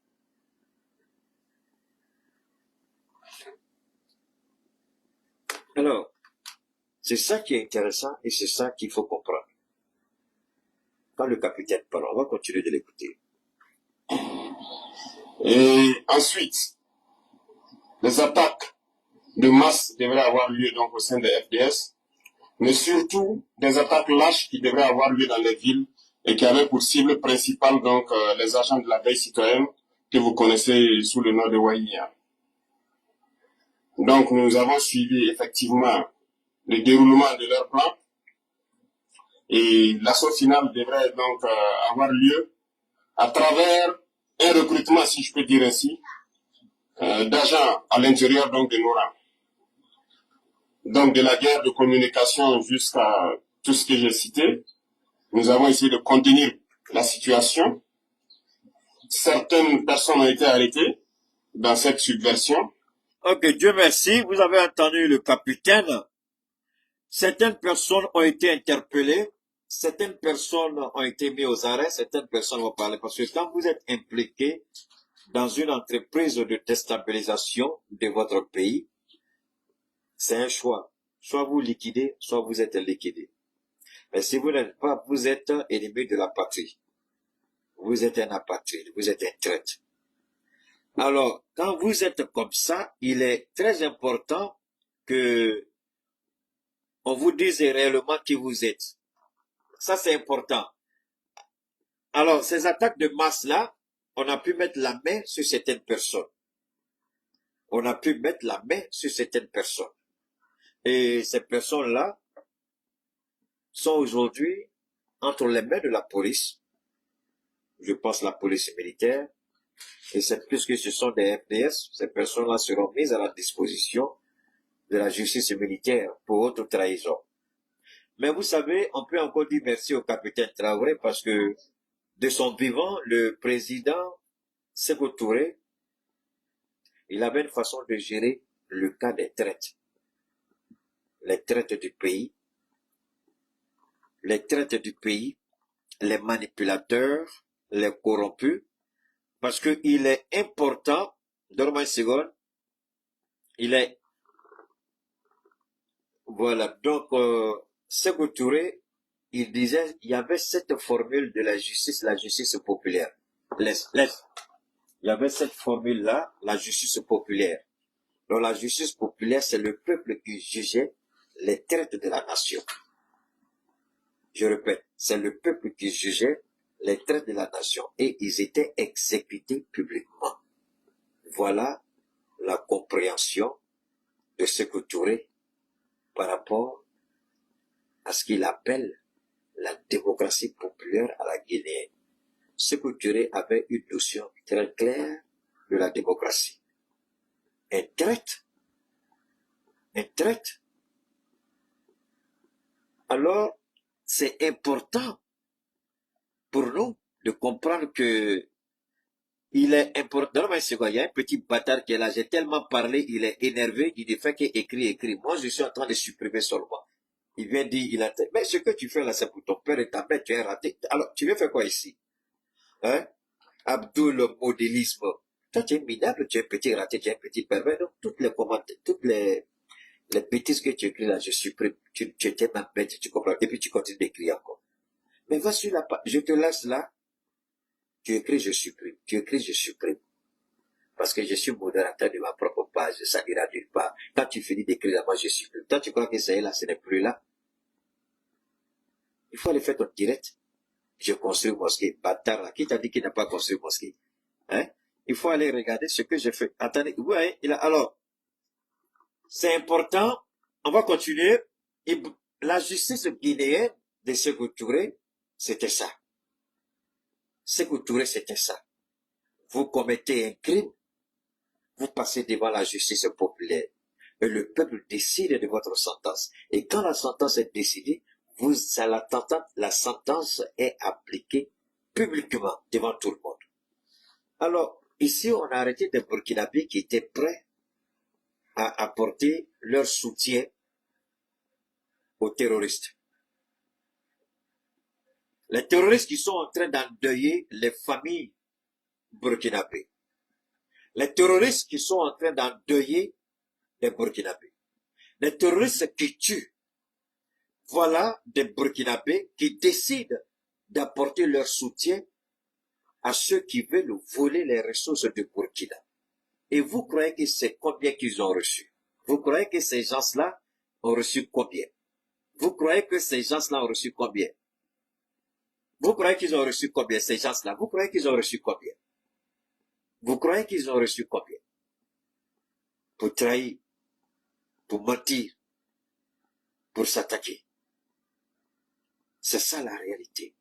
Alors, c'est ça qui est intéressant et c'est ça qu'il faut comprendre. Quand le capitaine parle, on va continuer de l'écouter.
Et ensuite, les attaques de masse devraient avoir lieu donc au sein des FDS, mais surtout des attaques lâches qui devraient avoir lieu dans les villes et qui avaient pour cible principale donc les agents de la veille citoyenne que vous connaissez sous le nom de Waïnia. Donc nous avons suivi effectivement le déroulement de leur plan et l'assaut final devrait donc avoir lieu à travers un recrutement, si je peux dire ainsi, d'agents à l'intérieur donc de nos rangs. Donc de la guerre de communication jusqu'à tout ce que j'ai cité, nous avons essayé de contenir la situation. Certaines personnes ont été arrêtées dans cette subversion.
Ok, Dieu merci, vous avez entendu le capitaine. Certaines personnes ont été interpellées, certaines personnes ont été mises aux arrêts, certaines personnes vont parler. Parce que quand vous êtes impliqué dans une entreprise de déstabilisation de votre pays, c'est un choix. Soit vous liquidez, soit vous êtes liquidé. Mais si vous n'êtes pas, vous êtes ennemi de la patrie. Vous êtes un apatride, vous êtes un traître. Alors, quand vous êtes comme ça, il est très important que on vous dise réellement qui vous êtes. Ça, c'est important. Alors, ces attaques de masse-là, on a pu mettre la main sur certaines personnes. On a pu mettre la main sur certaines personnes. Et ces personnes-là sont aujourd'hui entre les mains de la police. Je pense la police militaire. Et c'est puisque ce sont des FDS, ces personnes-là seront mises à la disposition de la justice militaire pour autre trahison. Mais vous savez, on peut encore dire merci au capitaine Traoré parce que de son vivant, le président Sékou Touré, il avait une façon de gérer le cas des traites. Les traites du pays, les manipulateurs, les corrompus, parce que il est important, donne-moi une seconde, voilà, donc, Sékou Touré, il disait, il y avait cette formule de la justice populaire. Laisse. Il y avait cette formule-là, la justice populaire. Donc, la justice populaire, c'est le peuple qui jugeait les traites de la nation. Je répète, c'est le peuple qui jugeait les traites de la nation et ils étaient exécutés publiquement. Voilà la compréhension de Sékou Touré par rapport à ce qu'il appelle la démocratie populaire à la Guinée. Sékou Touré avait une notion très claire de la démocratie. Un traite. Alors, c'est important pour nous de comprendre que il est important. Il y a un petit bâtard qui est là, j'ai tellement parlé, il est énervé, il ne fait qu'écrire. Moi, je suis en train de supprimer seulement. Il vient dire, mais ce que tu fais là, c'est pour ton père et ta mère, tu es raté. Alors, tu viens faire quoi ici? Hein? Abdul, le modélisme. Toi, tu es minable, tu es un petit raté, tu es un petit pervers. Donc, toutes les Les bêtises que tu écris là, je supprime. Tu étais ma bête, tu comprends. Et puis tu continues d'écrire encore. Mais va sur la page, je te laisse là. Tu écris, je supprime. Tu écris, je supprime. Parce que je suis modérateur de ma propre page, ça n'ira nulle part. Quand tu finis d'écrire là, moi je supprime. Toi, tu crois que ça est là, ce n'est plus là. Il faut aller faire ton direct. Je construis mosquée. Bâtard là. Qui t'a dit qu'il n'a pas construit mosquée? Hein? Il faut aller regarder ce que j'ai fait. Attendez, vous voyez, alors, c'est important. On va continuer. Et la justice guinéenne de Sékou Touré, c'était ça. Sékou Touré, c'était ça. Vous commettez un crime, vous passez devant la justice populaire. Et le peuple décide de votre sentence. Et quand la sentence est décidée, la sentence est appliquée publiquement devant tout le monde. Alors, ici, on a arrêté des Burkinabés qui étaient prêts à apporter leur soutien aux terroristes. Les terroristes qui sont en train d'endeuiller les familles burkinabées. Les terroristes qui sont en train d'endeuiller les Burkinabés. Les terroristes qui tuent. Voilà des Burkinabés qui décident d'apporter leur soutien à ceux qui veulent voler les ressources du Burkina. Et vous croyez que c'est combien qu'ils ont reçu? Vous croyez que ces gens-là ont reçu combien? Vous croyez que ces gens-là ont reçu combien? Vous croyez qu'ils ont reçu combien, ces gens-là? Vous croyez qu'ils ont reçu combien? Vous croyez qu'ils ont reçu combien? Pour trahir, pour mentir, pour s'attaquer. C'est ça la réalité.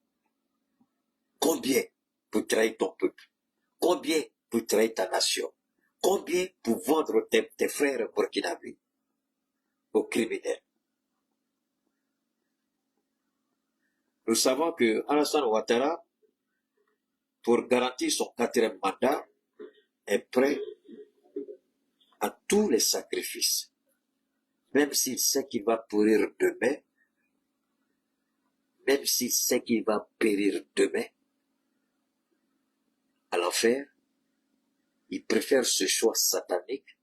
Combien pour trahir ton peuple? Combien pour trahir ta nation? Combien pour vendre tes frères burkinabés aux criminels? Nous savons que Alassane Ouattara, pour garantir son 4e mandat, est prêt à tous les sacrifices. Même s'il sait qu'il va pourrir demain, même s'il sait qu'il va périr demain, à l'enfer, il préfère ce choix satanique.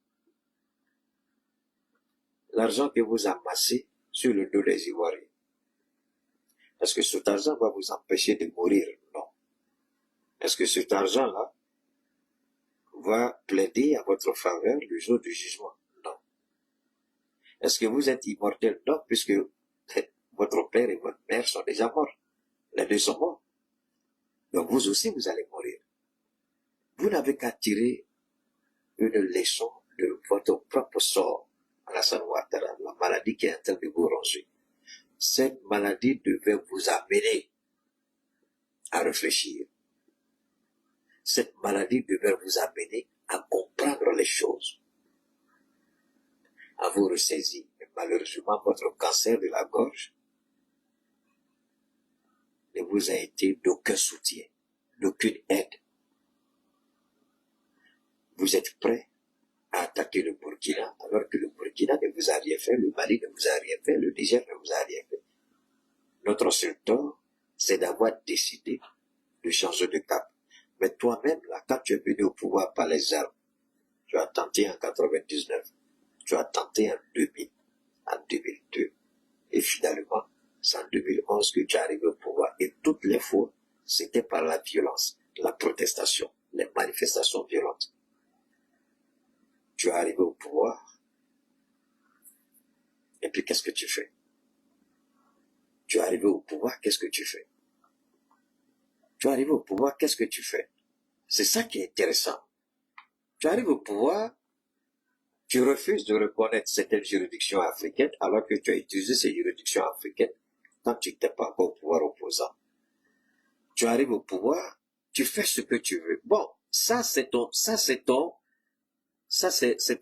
L'argent que vous amassez sur le dos des Ivoiriens. Est-ce que cet argent va vous empêcher de mourir? Non. Est-ce que cet argent-là va plaider à votre faveur le jour du jugement? Non. Est-ce que vous êtes immortel? Non, puisque votre père et votre mère sont déjà morts. Les deux sont morts. Donc vous aussi, vous allez mourir. Vous n'avez qu'à tirer une leçon de votre propre sort, Alassane Ouattara, la maladie qui est en train de vous ronger. Cette maladie devait vous amener à réfléchir. Cette maladie devait vous amener à comprendre les choses, à vous ressaisir. Mais malheureusement, votre cancer de la gorge ne vous a été d'aucun soutien, d'aucune aide. Vous êtes prêt à attaquer le Burkina, alors que le Burkina ne vous a rien fait, le Mali ne vous a rien fait, le Niger ne vous a rien fait. Notre seul tort, c'est d'avoir décidé de changer de cap. Mais toi-même, là, quand tu es venu au pouvoir par les armes, tu as tenté en 99, tu as tenté en 2000, en 2002, et finalement, c'est en 2011 que tu es arrivé au pouvoir. Et toutes les fois, c'était par la violence, la protestation, les manifestations violentes. Tu es arrivé au pouvoir, et puis qu'est-ce que tu fais? Tu es arrivé au pouvoir, qu'est-ce que tu fais? Tu es arrivé au pouvoir, qu'est-ce que tu fais? C'est ça qui est intéressant. Tu arrives au pouvoir, tu refuses de reconnaître certaines juridictions africaines, alors que tu as utilisé ces juridictions africaines quand tu n'étais pas encore au pouvoir opposant. Tu arrives au pouvoir, tu fais ce que tu veux. Bon, c'est ton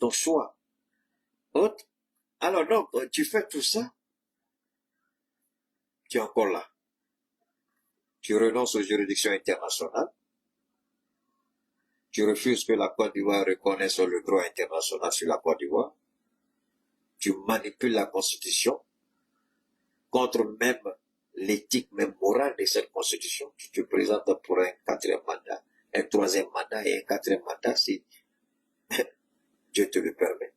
choix. Autre. Alors donc, tu fais tout ça, tu es encore là. Tu renonces aux juridictions internationales. Tu refuses que la Côte d'Ivoire reconnaisse le droit international sur la Côte d'Ivoire. Tu manipules la Constitution contre même l'éthique, même morale de cette Constitution. Tu te présentes pour un 4e mandat, un 3e mandat et un 4e mandat si Dieu te le permet.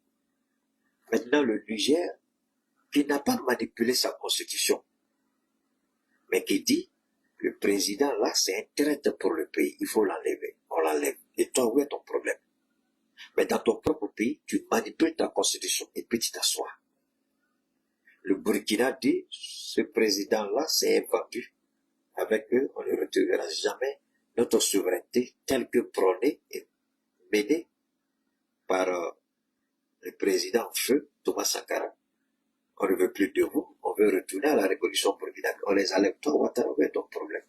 Maintenant, le Niger, qui n'a pas manipulé sa constitution, mais qui dit, le président là, c'est un traître pour le pays, il faut l'enlever. On l'enlève. Et toi, où est ton problème? Mais dans ton propre pays, tu manipules ta constitution et puis tu t'assois. Le Burkina dit, ce président-là, c'est invendu. Avec eux, on ne retrouvera jamais notre souveraineté telle que prônée et menée par le président en feu, Thomas Sankara. On ne veut plus de vous, on veut retourner à la révolution burkinabé. On les enlève, toi, Ouattara, où est ton problème?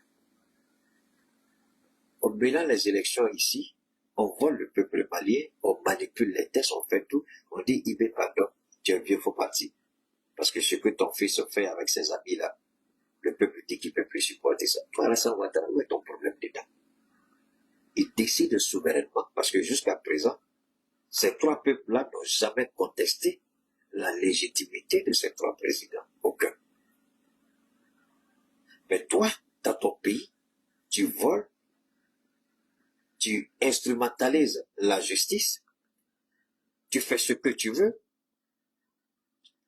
En mêlant les élections ici, on vole le peuple malien, on manipule les tests, on fait tout, on dit, Ibé, pardon, tu es vieux, faut partir. Parce que ce que ton fils fait avec ses amis là, le peuple dit qu'il ne peut plus supporter ça. Toi, Alassane Ouattara, où est ton problème dedans? Il décide souverainement, parce que jusqu'à présent, ces trois peuples-là n'ont jamais contesté la légitimité de ces trois présidents. Aucun. Mais toi, dans ton pays, tu voles, tu instrumentalises la justice, tu fais ce que tu veux.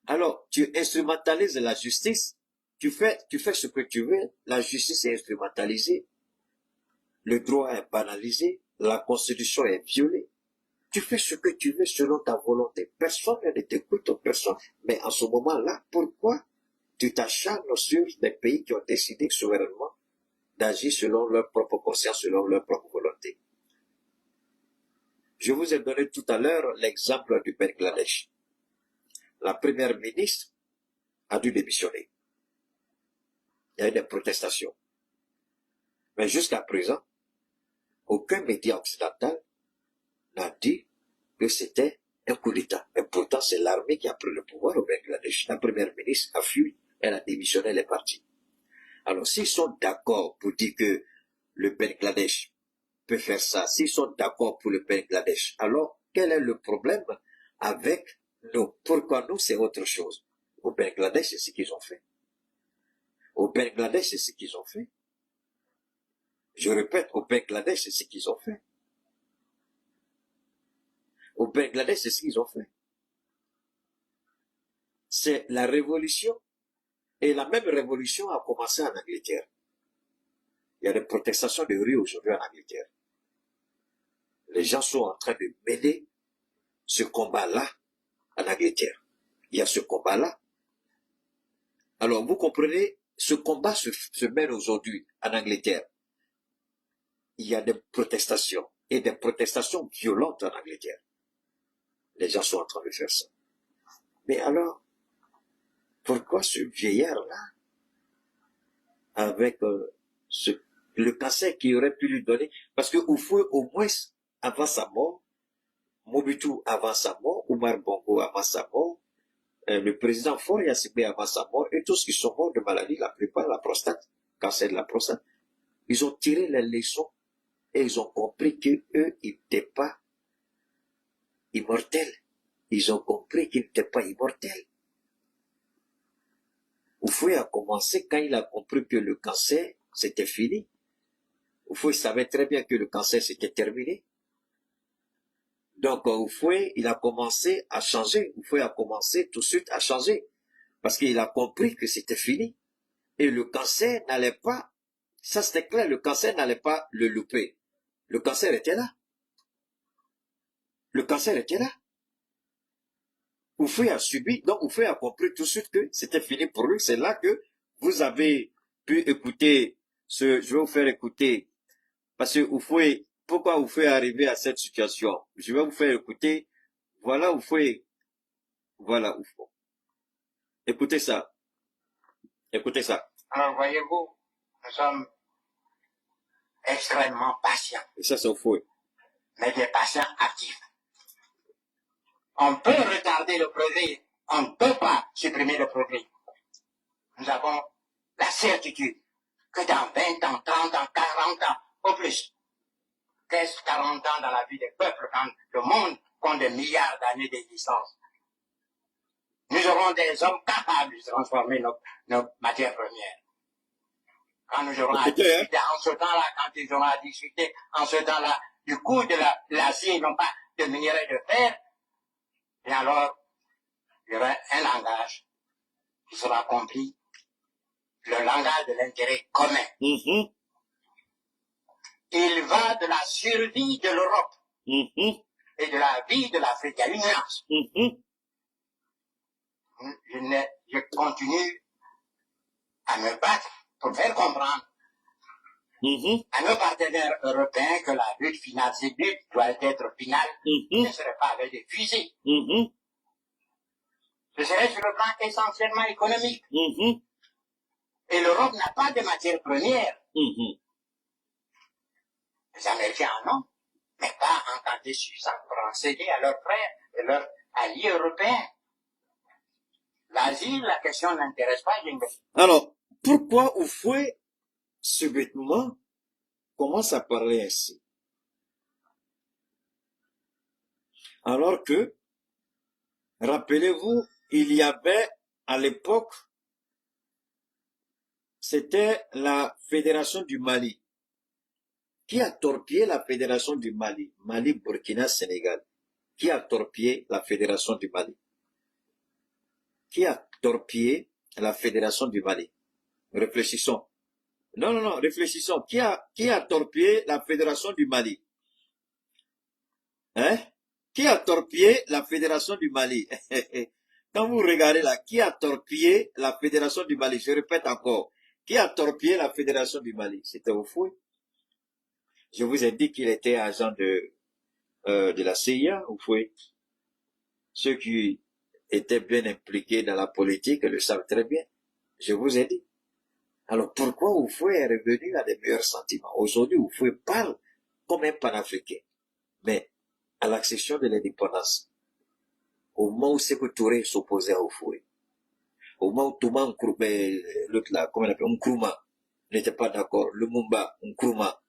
Alors, tu instrumentalises la justice, tu fais ce que tu veux, la justice est instrumentalisée, le droit est banalisé, la constitution est violée. Tu fais ce que tu veux selon ta volonté. Personne ne t'écoute, personne. Mais en ce moment-là, pourquoi tu t'acharnes sur des pays qui ont décidé souverainement d'agir selon leur propre conscience, selon leur propre volonté? Je vous ai donné tout à l'heure l'exemple du Bangladesh. La première ministre a dû démissionner. Il y a eu des protestations. Mais jusqu'à présent, aucun média occidental n'a dit que c'était un coup d'État. Et pourtant, c'est l'armée qui a pris le pouvoir au Bangladesh. La première ministre a fui, elle a démissionné, elle est partie. Alors, s'ils sont d'accord pour dire que le Bangladesh peut faire ça, s'ils sont d'accord pour le Bangladesh, alors quel est le problème avec nous? Pourquoi nous, c'est autre chose? Au Bangladesh, c'est ce qu'ils ont fait. Au Bangladesh, c'est ce qu'ils ont fait. Je répète, au Bangladesh, c'est ce qu'ils ont fait. Au Bangladesh, c'est ce qu'ils ont fait. C'est la révolution. Et la même révolution a commencé en Angleterre. Il y a des protestations de rue aujourd'hui en Angleterre. Les gens sont en train de mener ce combat-là en Angleterre. Il y a ce combat-là. Alors, vous comprenez, ce combat se mène aujourd'hui en Angleterre. Il y a des protestations, et des protestations violentes en Angleterre. Les gens sont en train de faire ça. Mais alors, pourquoi ce vieillard-là, avec le cancer qu'il aurait pu lui donner, parce que Houphouët, au moins, avant sa mort, Mobutu avant sa mort, Oumar Bongo avant sa mort, le président Faure Gnassingbé avant sa mort, et tous qui sont morts de maladie, la plupart, la prostate, cancer de la prostate, ils ont tiré les leçons et ils ont compris qu'eux, ils n'étaient pas immortels. Ils ont compris qu'ils n'étaient pas immortels. Houphouët a commencé quand il a compris que le cancer, c'était fini. Houphouët savait très bien que le cancer, c'était terminé. Donc, Houphouët, il a commencé à changer. Houphouët a commencé tout de suite à changer. Parce qu'il a compris que c'était fini. Et le cancer n'allait pas, ça c'était clair, le cancer n'allait pas le louper. Le cancer était là. Le cancer était là. Houphouët a subi, donc Houphouët a compris tout de suite que c'était fini pour lui. C'est là que vous avez pu écouter je vais vous faire écouter, parce que Houphouët, pourquoi Houphouët est arrivé à cette situation? Je vais vous faire écouter, voilà Houphouët, voilà Houphouët. Écoutez ça. Écoutez ça.
Alors, voyez-vous, nous sommes extrêmement patients.
Et ça, c'est Houphouët.
Mais des patients actifs. On peut retarder le progrès, on ne peut pas supprimer le progrès. Nous avons la certitude que dans 20 ans, 30 ans, 40 ans, au plus, qu'est-ce 40 ans dans la vie des peuples quand le monde compte des milliards d'années d'existence? Nous aurons des hommes capables de transformer nos matières premières. Quand nous aurons à discuter, en ce temps-là, quand ils auront à discuter, en ce temps-là, du coût de l'acier, non pas de minerai de fer, et alors, il y aura un langage qui sera compris, le langage de l'intérêt commun.
Mhm.
Il va de la survie de l'Europe
Mhm.
et de la vie de l'Afrique. Il y a une nuance.
Mhm.
Je continue à me battre pour faire comprendre
Mhm.
à nos partenaires européens que la lutte finale, cette lutte doit être finale,
Mhm.
ne serait pas avec des fusils.
Mhm.
Ce serait sur le plan essentiellement économique.
Mhm.
Et l'Europe n'a pas de matières premières.
Mhm.
Les Américains en ont, mais pas en quantité suffisante pour en céder à leurs frères et leurs alliés européens. L'Asie, la question n'intéresse pas Jingle.
Alors, pourquoi Oufoué, subitement, commence à parler ainsi? Alors que, rappelez-vous, il y avait, à l'époque, c'était la Fédération du Mali. Qui a torpillé la Fédération du Mali? Mali, Burkina, Sénégal. Qui a torpillé la Fédération du Mali? Qui a torpillé la Fédération du Mali? Réfléchissons. Non, réfléchissons. Qui a torpillé la Fédération du Mali? Hein? Qui a torpillé la Fédération du Mali? Quand vous regardez là, qui a torpillé la Fédération du Mali? Je répète encore. Qui a torpillé la Fédération du Mali? C'était Oufoué. Je vous ai dit qu'il était agent de la CIA, Oufoué. Ceux qui étaient bien impliqués dans la politique le savent très bien. Je vous ai dit. Alors pourquoi Oufoué est revenu à des meilleurs sentiments? Aujourd'hui, Oufoué parle comme un panafricain. Mais à l'accession de l'indépendance, au moment où Sékou Touré s'opposait à Oufoué, au moment où Touma Nkrumah, l'autre là, comment on appelle, Nkrumah, n'était pas d'accord, Lumumba Nkrumah,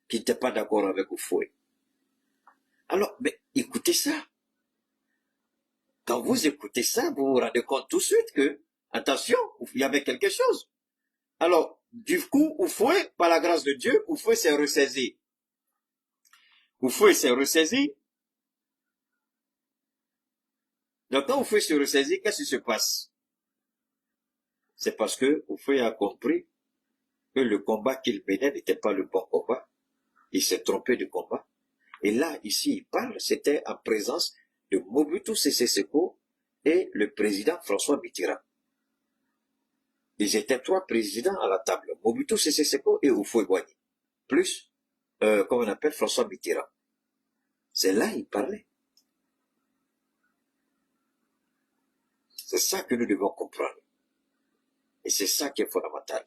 qui n'était pas d'accord avec Oufoué. Alors, mais écoutez ça. Quand vous écoutez ça, vous vous rendez compte tout de suite que, attention, il y avait quelque chose. Alors, du coup, Oufoué, par la grâce de Dieu, Oufoué s'est ressaisi. Oufoué s'est ressaisi. Donc, quand Oufoué s'est ressaisi, qu'est-ce qui se passe? C'est parce que Oufoué a compris que le combat qu'il menait n'était pas le bon combat. Il s'est trompé de combat. Et là, ici, il parle, c'était en présence de Mobutu Sese Seko et le président François Mitterrand. Ils étaient trois présidents à la table. Mobutu Sese Seko et Houphouët-Boigny. Plus, comment on appelle, François Mitterrand. C'est là il parlait. C'est ça que nous devons comprendre. Et c'est ça qui est fondamental.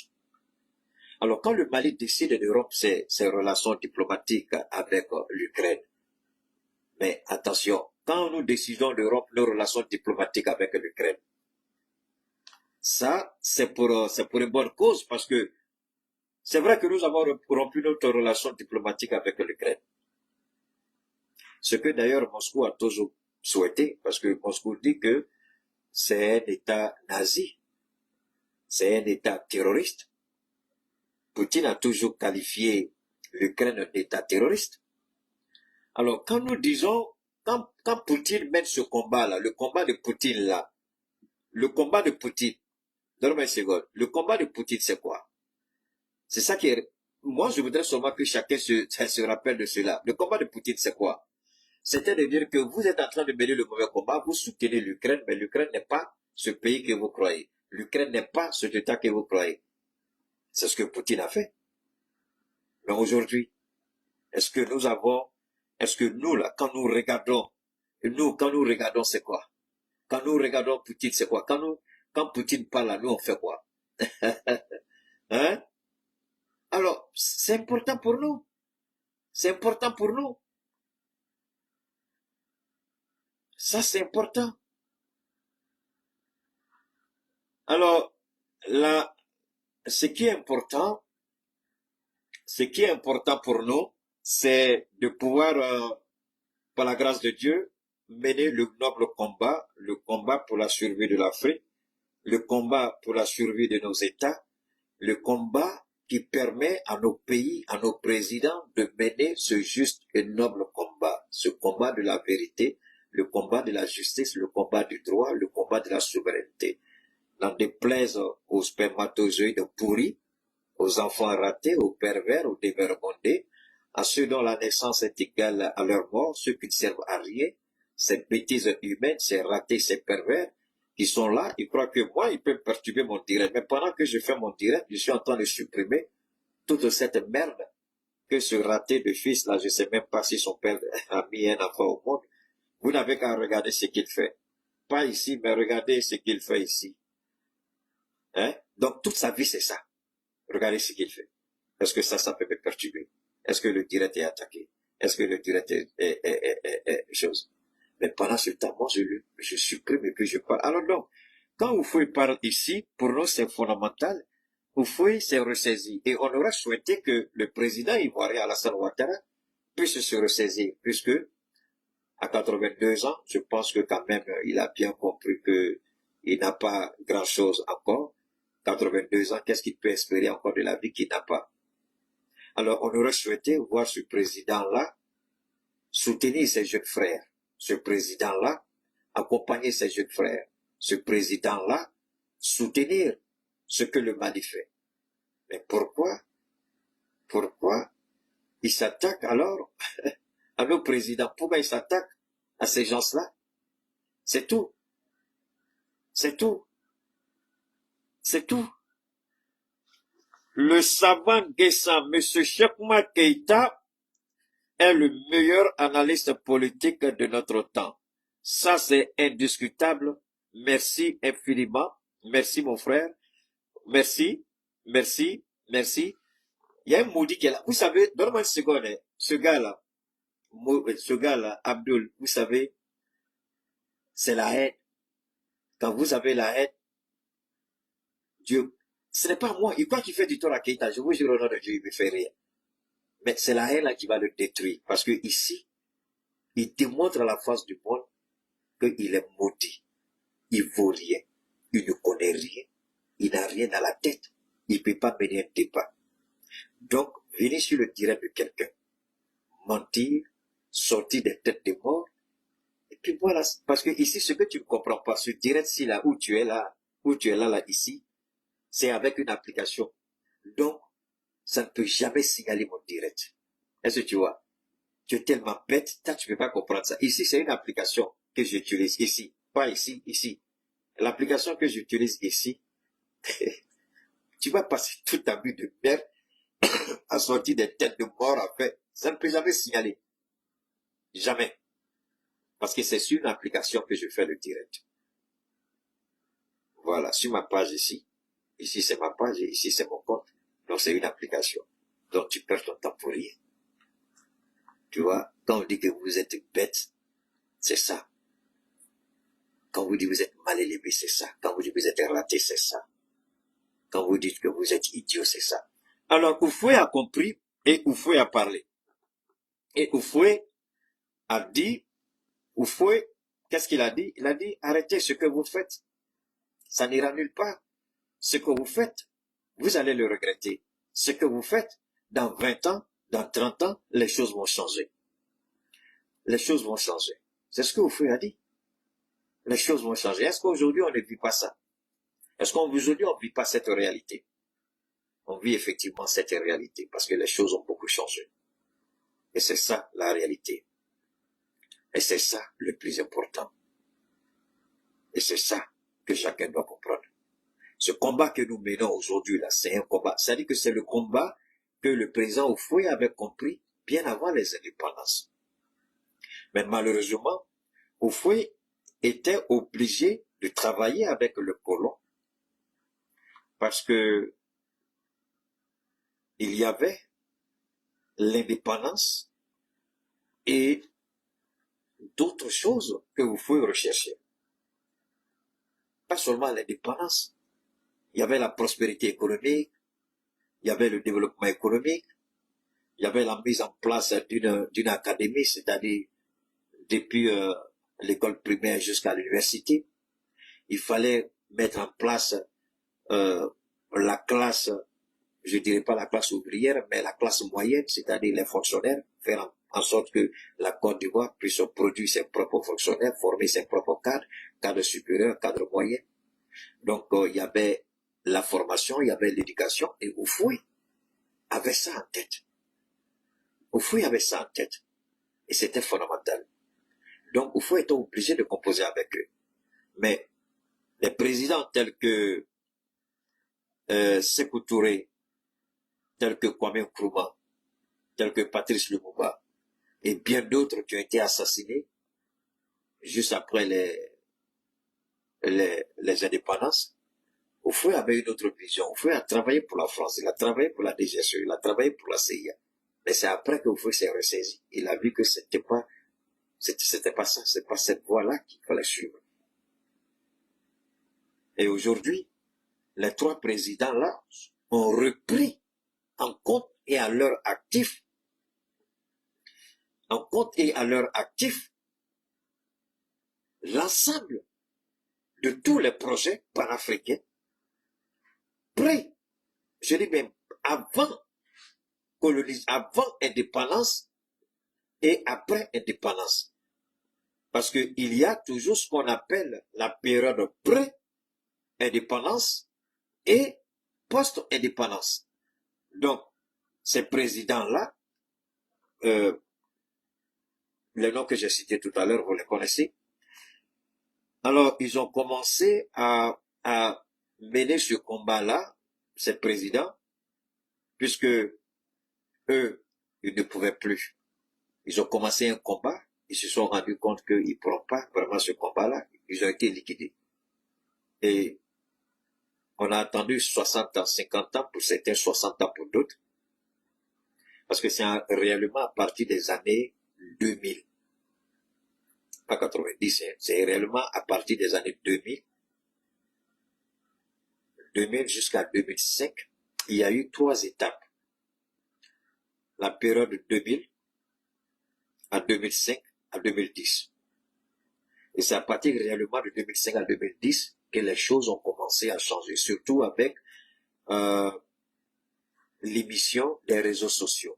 Alors, quand le Mali décide de rompre ses relations diplomatiques avec l'Ukraine, mais attention, quand nous décidons de rompre nos relations diplomatiques avec l'Ukraine, ça, c'est pour une bonne cause, parce que c'est vrai que nous avons rompu notre relation diplomatique avec l'Ukraine. Ce que d'ailleurs Moscou a toujours souhaité, parce que Moscou dit que c'est un État nazi, c'est un État terroriste. Poutine a toujours qualifié l'Ukraine d'État terroriste. Alors, quand nous disons, quand Poutine mène ce combat-là, le combat de Poutine là, le combat de Poutine, donne-moi une seconde, le combat de Poutine c'est quoi? C'est ça qui est, moi je voudrais seulement que chacun se rappelle de cela. Le combat de Poutine c'est quoi? C'était de dire que vous êtes en train de mener le mauvais combat, vous soutenez l'Ukraine, mais l'Ukraine n'est pas ce pays que vous croyez. L'Ukraine n'est pas cet État que vous croyez. C'est ce que Poutine a fait. Mais aujourd'hui, est-ce que nous là, quand nous regardons, c'est quoi? Quand nous regardons Poutine, c'est quoi? Quand Poutine parle à nous, on fait quoi? Hein? Alors, c'est important pour nous. C'est important pour nous. Ça, c'est important. Alors, là, ce qui est important pour nous, c'est de pouvoir, par la grâce de Dieu, mener le noble combat, le combat pour la survie de l'Afrique, le combat pour la survie de nos États, le combat qui permet à nos pays, à nos présidents de mener ce juste et noble combat, ce combat de la vérité, le combat de la justice, le combat du droit, le combat de la souveraineté. N'en déplaise aux spermatozoïdes pourris, aux enfants ratés, aux pervers, aux dévergondés, à ceux dont la naissance est égale à leur mort, ceux qui ne servent à rien, ces bêtises humaines, ces ratés, ces pervers, qui sont là, ils croient que moi, ils peuvent perturber mon direct. Mais pendant que je fais mon direct, je suis en train de supprimer toute cette merde que ce raté de fils là, je sais même pas si son père a mis un enfant au monde. Vous n'avez qu'à regarder ce qu'il fait. Pas ici, mais regardez ce qu'il fait ici. Hein? Donc, toute sa vie, c'est ça. Regardez ce qu'il fait. Est-ce que ça peut me perturber? Est-ce que le direct est attaqué? Est-ce que le direct est chose? Mais pendant ce temps, moi, je supprime et puis je parle. Alors donc, quand Houphouët parle ici, pour nous, c'est fondamental. Houphouët s'est ressaisi. Et on aurait souhaité que le président ivoirien Alassane Ouattara puisse se ressaisir, puisque à 82 ans, je pense que quand même, il a bien compris que il n'a pas grand-chose encore. 82 ans, qu'est-ce qu'il peut espérer encore de la vie qu'il n'a pas? Alors, on aurait souhaité voir ce président-là soutenir ses jeunes frères. Ce président-là accompagner ses jeunes frères. Ce président-là soutenir ce que le Mali fait. Mais pourquoi il s'attaque alors à nos présidents? Pourquoi il s'attaque à ces gens-là? C'est tout. C'est tout. C'est tout. Le savant Guessant, M. Chekma Keïta, est le meilleur analyste politique de notre temps. Ça, c'est indiscutable. Merci infiniment. Merci, mon frère. Merci. Merci. Merci. Il y a un maudit qui est là. Vous savez, donne-moi une seconde. Ce gars-là, Abdul, vous savez, c'est la haine. Quand vous avez la haine, Dieu, ce n'est pas moi. Il croit qu'il fait du tort à Keïta. Je vous jure au nom de Dieu, il me fait rien. Mais c'est la haine là qui va le détruire. Parce que ici, il démontre à la face du monde qu'il est maudit. Il vaut rien. Il ne connaît rien. Il n'a rien dans la tête. Il ne peut pas mener un débat. Donc, venir sur le direct de quelqu'un, mentir, sortir des têtes de mort, et puis voilà. Parce que ici, ce que tu ne comprends pas, ce direct-ci là, où tu es là, ici, c'est avec une application. Donc, ça ne peut jamais signaler mon direct. Est-ce que tu vois? Tu es tellement bête, tu ne peux pas comprendre ça. Ici, c'est une application que j'utilise ici. Pas ici, ici. L'application que j'utilise ici, tu vas passer toute ta vie de merde à sortir des têtes de mort à faire. Ça ne peut jamais signaler. Jamais. Parce que c'est sur une application que je fais le direct. Voilà, sur ma page ici. Ici, c'est ma page et ici, c'est mon compte. Donc, c'est une application. Donc, tu perds ton temps pour rien. Tu vois, quand on dit que vous êtes bête, c'est ça. Quand vous dites que vous êtes mal élevé, c'est ça. Quand vous dites que vous êtes raté, c'est ça. Quand vous dites que vous êtes idiot, c'est ça. Alors, Houphouët a compris et Houphouët a parlé. Et Houphouët a dit, qu'est-ce qu'il a dit? Il a dit, arrêtez ce que vous faites. Ça n'ira nulle part. Ce que vous faites, vous allez le regretter. Ce que vous faites, dans 20 ans, dans 30 ans, les choses vont changer. Les choses vont changer. C'est ce que Houphouët a dit. Les choses vont changer. Est-ce qu'aujourd'hui, on ne vit pas ça? Est-ce qu'aujourd'hui, on ne vit pas cette réalité? On vit effectivement cette réalité parce que les choses ont beaucoup changé. Et c'est ça, la réalité. Et c'est ça, le plus important. Et c'est ça que chacun doit comprendre. Ce combat que nous menons aujourd'hui, là, c'est un combat. C'est-à-dire que c'est le combat que le président Houphouët avait compris bien avant les indépendances. Mais malheureusement, Houphouët était obligé de travailler avec le colon parce que il y avait l'indépendance et d'autres choses que Houphouët recherchait. Pas seulement l'indépendance. Il y avait la prospérité économique, il y avait le développement économique, il y avait la mise en place d'une académie, c'est-à-dire depuis l'école primaire jusqu'à l'université. Il fallait mettre en place la classe, je dirais pas la classe ouvrière, mais la classe moyenne, c'est-à-dire les fonctionnaires, faire en sorte que la Côte d'Ivoire puisse produire ses propres fonctionnaires, former ses propres cadres, cadres supérieurs, cadres moyens. Donc, il y avait la formation, il y avait l'éducation, et Houphouët avait ça en tête. Houphouët avait ça en tête. Et c'était fondamental. Donc, Houphouët était obligé de composer avec eux. Mais les présidents tels que Sékou Touré, tels que Kwame Nkrumah, tels que Patrice Lumumba, et bien d'autres qui ont été assassinés juste après les indépendances, Houphouët avait une autre vision. Houphouët a travaillé pour la France, il a travaillé pour la DGSE, il a travaillé pour la CIA. Mais c'est après que Houphouët s'est ressaisi. Il a vu que c'était pas ça, c'est pas cette voie-là qu'il fallait suivre. Et aujourd'hui, les trois présidents-là ont repris en compte et à leur actif, l'ensemble de tous les projets panafricains prêts, je dis même avant indépendance et après indépendance. Parce qu'il y a toujours ce qu'on appelle la période pré-indépendance et post-indépendance. Donc, ces présidents-là, les noms que j'ai cités tout à l'heure, vous les connaissez. Alors, ils ont commencé à mener ce combat-là, ces présidents, puisque eux, ils ne pouvaient plus. Ils ont commencé un combat, ils se sont rendus compte qu'ils ne pourront pas vraiment ce combat-là, ils ont été liquidés. Et on a attendu 60 ans, 50 ans pour certains, 60 ans pour d'autres, parce que c'est réellement à partir des années 2000, pas 90, hein, c'est réellement à partir des années 2000 jusqu'à 2005, il y a eu 3 étapes. La période de 2000 à 2005 à 2010. Et c'est à partir réellement de 2005 à 2010 que les choses ont commencé à changer, surtout avec l'émission des réseaux sociaux.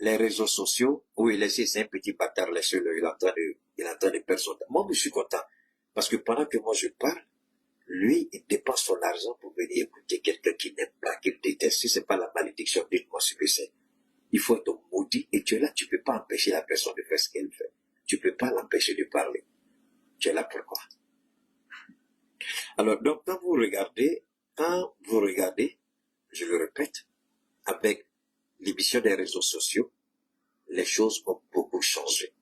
Les réseaux sociaux, où il laisse un petit bâtard laissé là, il est en train de perdre son temps. Moi, je suis content. Parce que pendant que moi je parle, lui, il dépense son argent pour venir écouter quelqu'un qui n'aime pas, qu'il déteste. Si c'est pas la malédiction, dites-moi ce que c'est. Il faut être maudit et tu es là, tu peux pas empêcher la personne de faire ce qu'elle fait. Tu peux pas l'empêcher de parler. Tu es là pourquoi? Alors, donc, quand vous regardez, je le répète, avec l'émission des réseaux sociaux, les choses ont beaucoup changé.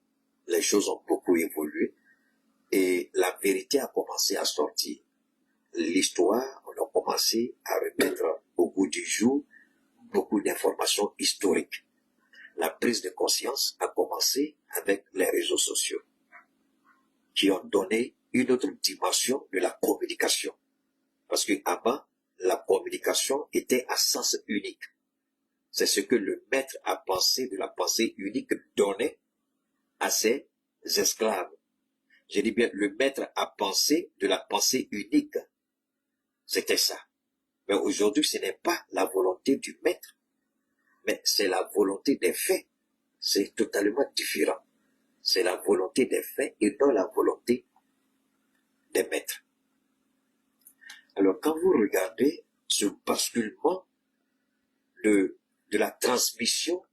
Les choses ont beaucoup évolué. Et la vérité a commencé à sortir. L'histoire, on a commencé à remettre au goût du jour beaucoup d'informations historiques. La prise de conscience a commencé avec les réseaux sociaux, qui ont donné une autre dimension de la communication. Parce qu'avant, la communication était à sens unique. C'est ce que le maître à penser de la pensée unique donnait à ses esclaves. Je dis bien, le maître à penser de la pensée unique. C'était ça. Mais aujourd'hui, ce n'est pas la volonté du maître, mais c'est la volonté des faits. C'est totalement différent. C'est la volonté des faits et non la volonté des maîtres. Alors, quand vous regardez ce basculement de la transmission,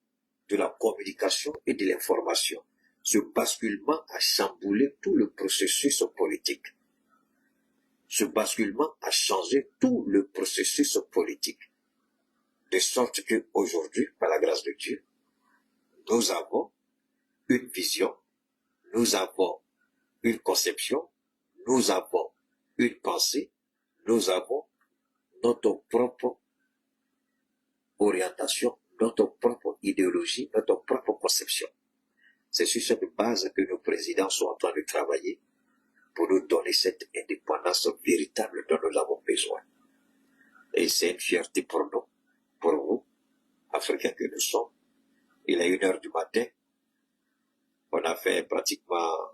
de la communication et de l'information, ce basculement a chamboulé tout le processus politique. Ce basculement a changé tout le processus politique. De sorte que aujourd'hui, par la grâce de Dieu, nous avons une vision, nous avons une conception, nous avons une pensée, nous avons notre propre orientation, notre propre idéologie, notre propre conception. C'est sur cette base que nos présidents sont en train de travailler pour nous donner cette indépendance véritable dont nous avons besoin. Et c'est une fierté pour nous, pour vous, Africains que nous sommes. Il est 1h du matin. On a fait pratiquement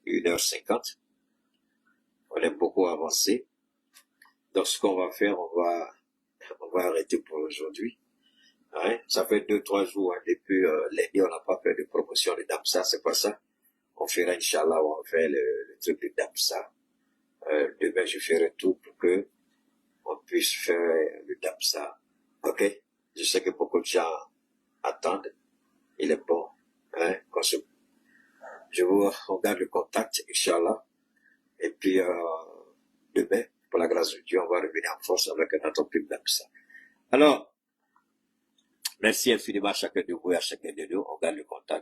1h50. On a beaucoup avancé. Donc ce qu'on va faire, on va arrêter pour aujourd'hui. Hein? Ça fait 2-3 jours, hein, depuis lundi, on n'a pas fait de promotion de Damsa, c'est pas ça. On fera, Inch'Allah, on va faire le truc de Damsa. Demain, je ferai tout pour que on puisse faire le Damsa. Ok? Je sais que beaucoup de gens attendent. Il est bon, hein, on garde le contact, Inch'Allah. Et puis, demain, pour la grâce de Dieu, on va revenir en force avec notre pub Damsa. Alors, merci infiniment à chacun de vous et à chacun de nous. On garde le contact.